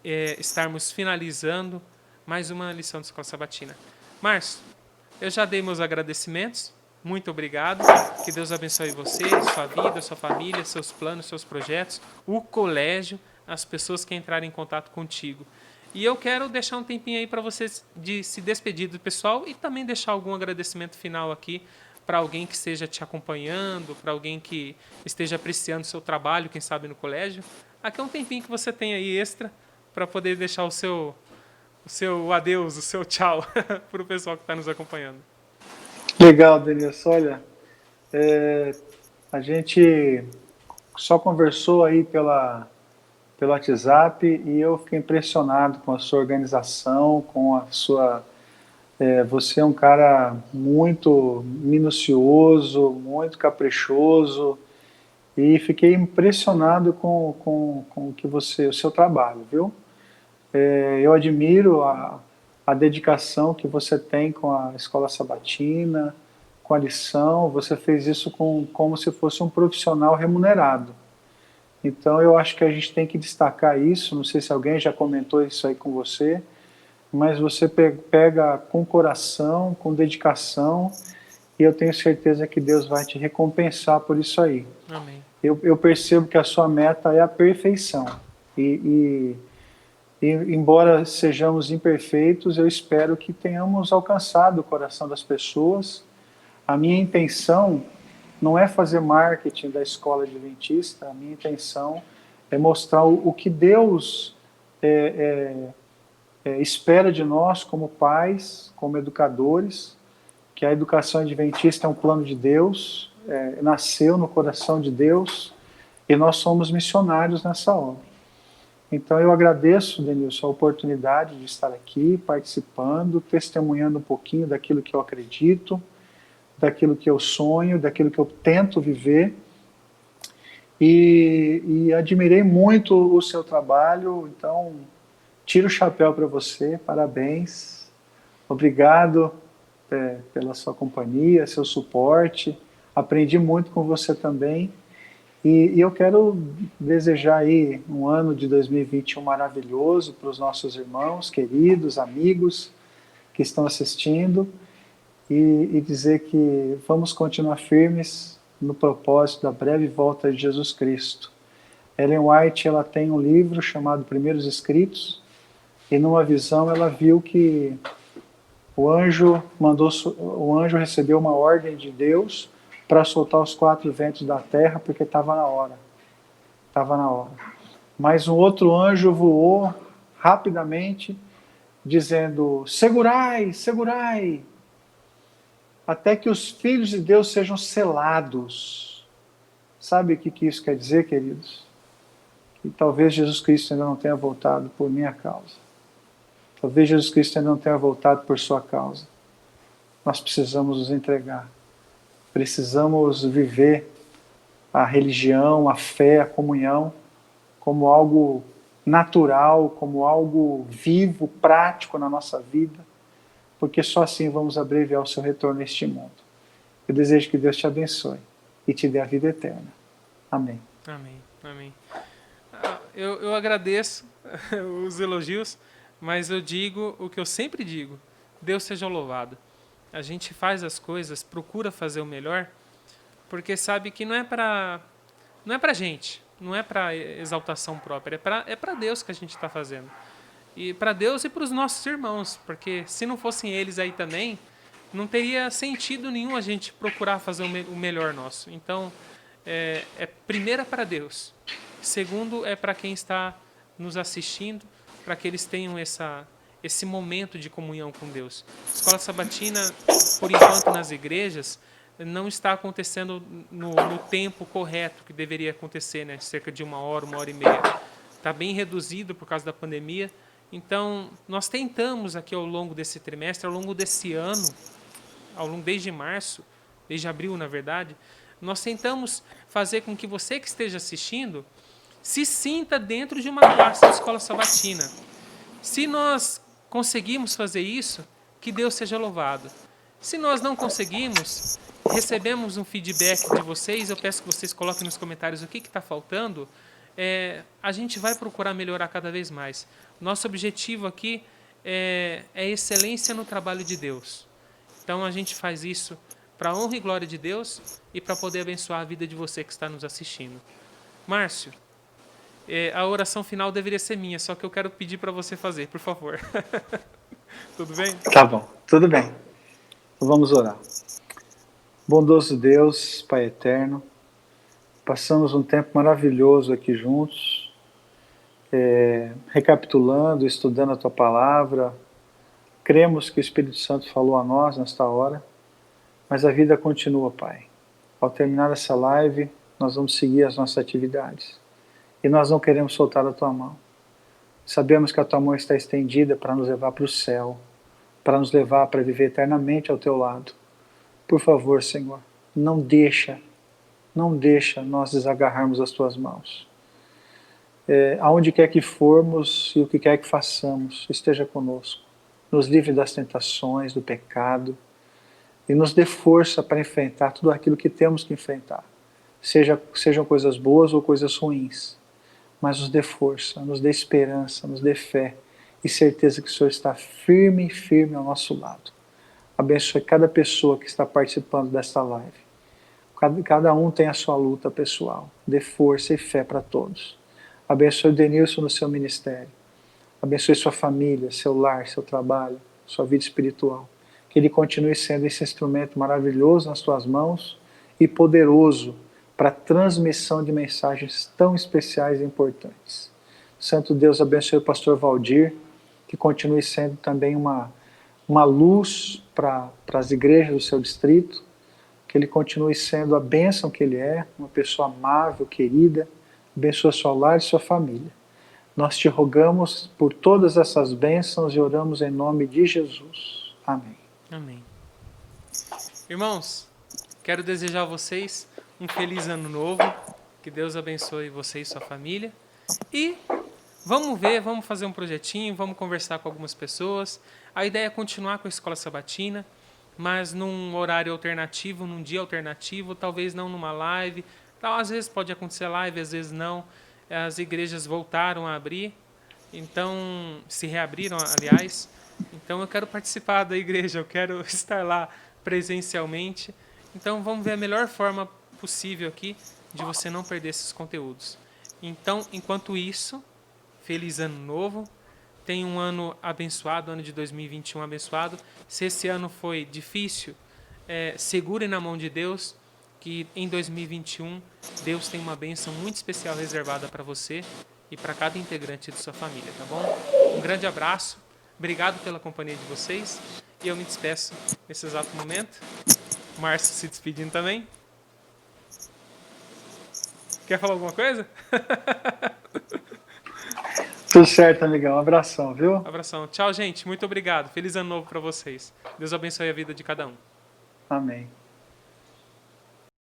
Speaker 1: estarmos finalizando mais uma lição de Escola Sabatina. Márcio, eu já dei meus agradecimentos. Muito obrigado. Que Deus abençoe você, sua vida, sua família, seus planos, seus projetos, o colégio, as pessoas que entrarem em contato contigo. E eu quero deixar um tempinho aí para vocês de se despedir do pessoal e também deixar algum agradecimento final aqui para alguém que esteja te acompanhando, para alguém que esteja apreciando o seu trabalho, quem sabe no colégio. Aqui é um tempinho que você tem aí extra para poder deixar o seu adeus, o seu tchau para o pessoal que está nos acompanhando.
Speaker 2: Legal, Denilson. Olha, a gente só conversou aí pelo WhatsApp e eu fiquei impressionado com a sua organização, com a sua... você é um cara muito minucioso, muito caprichoso e fiquei impressionado com o seu trabalho, viu? Eu admiro a dedicação que você tem com a Escola Sabatina, com a lição. Você fez isso como se fosse um profissional remunerado. Então eu acho que a gente tem que destacar isso. Não sei se alguém já comentou isso aí com você, mas você pega com coração, com dedicação, e eu tenho certeza que Deus vai te recompensar por isso aí.
Speaker 1: Amém.
Speaker 2: Eu percebo que a sua meta é a perfeição. E embora sejamos imperfeitos, eu espero que tenhamos alcançado o coração das pessoas. A minha intenção não é fazer marketing da escola adventista, a minha intenção é mostrar o que Deus espera de nós como pais, como educadores, que a educação adventista é um plano de Deus, nasceu no coração de Deus, e nós somos missionários nessa obra. Então eu agradeço, Denilson, a oportunidade de estar aqui, participando, testemunhando um pouquinho daquilo que eu acredito, daquilo que eu sonho, daquilo que eu tento viver, e admirei muito o seu trabalho. Então tiro o chapéu para você, parabéns, obrigado pela sua companhia, seu suporte, aprendi muito com você também. E eu quero desejar aí um ano de 2021 maravilhoso para os nossos irmãos, queridos, amigos, que estão assistindo e dizer que vamos continuar firmes no propósito da breve volta de Jesus Cristo. Ellen White, ela tem um livro chamado Primeiros Escritos, e numa visão ela viu que o anjo recebeu uma ordem de Deus para soltar os 4 ventos da terra, porque estava na hora. Estava na hora. Mas um outro anjo voou rapidamente, dizendo: segurai, segurai, até que os filhos de Deus sejam selados. Sabe o que isso quer dizer, queridos? Que talvez Jesus Cristo ainda não tenha voltado por minha causa. Talvez Jesus Cristo ainda não tenha voltado por sua causa. Nós precisamos nos entregar. Precisamos viver a religião, a fé, a comunhão como algo natural, como algo vivo, prático na nossa vida, porque só assim vamos abreviar o seu retorno neste mundo. Eu desejo que Deus te abençoe e te dê a vida eterna. Amém.
Speaker 1: Amém, amém. Eu agradeço os elogios, mas eu digo o que eu sempre digo: Deus seja louvado. A gente faz as coisas, procura fazer o melhor, porque sabe que não é para gente, não é para exaltação própria, é para Deus que a gente está fazendo. E para Deus e para os nossos irmãos, porque se não fossem eles aí também, não teria sentido nenhum a gente procurar fazer o melhor nosso. Então, primeiro é para Deus, segundo é para quem está nos assistindo, para que eles tenham esse momento de comunhão com Deus. Escola sabatina, por enquanto nas igrejas, não está acontecendo no tempo correto que deveria acontecer, né? Cerca de 1 hora e meia. Está bem reduzido por causa da pandemia. Então, nós tentamos aqui ao longo desse trimestre, ao longo desse ano, desde março, desde abril, na verdade, nós tentamos fazer com que você que esteja assistindo se sinta dentro de uma classe de escola sabatina. Se nós conseguimos fazer isso, que Deus seja louvado. Se nós não conseguimos, recebemos um feedback de vocês, eu peço que vocês coloquem nos comentários o que está faltando, a gente vai procurar melhorar cada vez mais. Nosso objetivo aqui é excelência no trabalho de Deus. Então a gente faz isso para a honra e glória de Deus e para poder abençoar a vida de você que está nos assistindo. Márcio, a oração final deveria ser minha, só que eu quero pedir para você fazer, por favor. Tudo bem?
Speaker 2: Tá bom, tudo bem. Vamos orar. Bondoso Deus, Pai eterno, passamos um tempo maravilhoso aqui juntos, recapitulando, estudando a Tua Palavra. Cremos que o Espírito Santo falou a nós nesta hora, mas a vida continua, Pai. Ao terminar essa live, nós vamos seguir as nossas atividades. E nós não queremos soltar a Tua mão. Sabemos que a Tua mão está estendida para nos levar para o céu, para nos levar para viver eternamente ao Teu lado. Por favor, Senhor, não deixa nós desagarrarmos as Tuas mãos. Aonde quer que formos e o que quer que façamos, esteja conosco. Nos livre das tentações, do pecado, e nos dê força para enfrentar tudo aquilo que temos que enfrentar. Sejam coisas boas ou coisas ruins, mas nos dê força, nos dê esperança, nos dê fé e certeza que o Senhor está firme ao nosso lado. Abençoe cada pessoa que está participando desta live. Cada um tem a sua luta pessoal. Dê força e fé para todos. Abençoe o Denilson no seu ministério. Abençoe sua família, seu lar, seu trabalho, sua vida espiritual. Que ele continue sendo esse instrumento maravilhoso nas tuas mãos e poderoso para a transmissão de mensagens tão especiais e importantes. Santo Deus, abençoe o pastor Valdir, que continue sendo também uma luz para as igrejas do seu distrito, que ele continue sendo a bênção que ele é, uma pessoa amável, querida. Abençoa seu lar e sua família. Nós te rogamos por todas essas bênçãos e oramos em nome de Jesus. Amém.
Speaker 1: Amém. Irmãos, quero desejar a vocês um feliz ano novo, que Deus abençoe você e sua família. E vamos fazer um projetinho, vamos conversar com algumas pessoas. A ideia é continuar com a Escola Sabatina, mas num horário alternativo, num dia alternativo, talvez não numa live. Às vezes pode acontecer live, às vezes não. As igrejas voltaram a abrir, então se reabriram, aliás. Então eu quero participar da igreja, eu quero estar lá presencialmente. Então vamos ver a melhor forma possível aqui de você não perder esses conteúdos. Então, enquanto isso, feliz ano novo. Tenha um ano abençoado, ano de 2021 abençoado. Se esse ano foi difícil, segure na mão de Deus, que em 2021 Deus tem uma bênção muito especial reservada para você e para cada integrante de sua família, tá bom? Um grande abraço, obrigado pela companhia de vocês e eu me despeço nesse exato momento. Márcio se despedindo também. Quer falar alguma coisa?
Speaker 2: Tudo certo, amigão. Um abração, viu?
Speaker 1: Abração. Tchau, gente. Muito obrigado. Feliz ano novo para vocês. Deus abençoe a vida de cada um.
Speaker 2: Amém.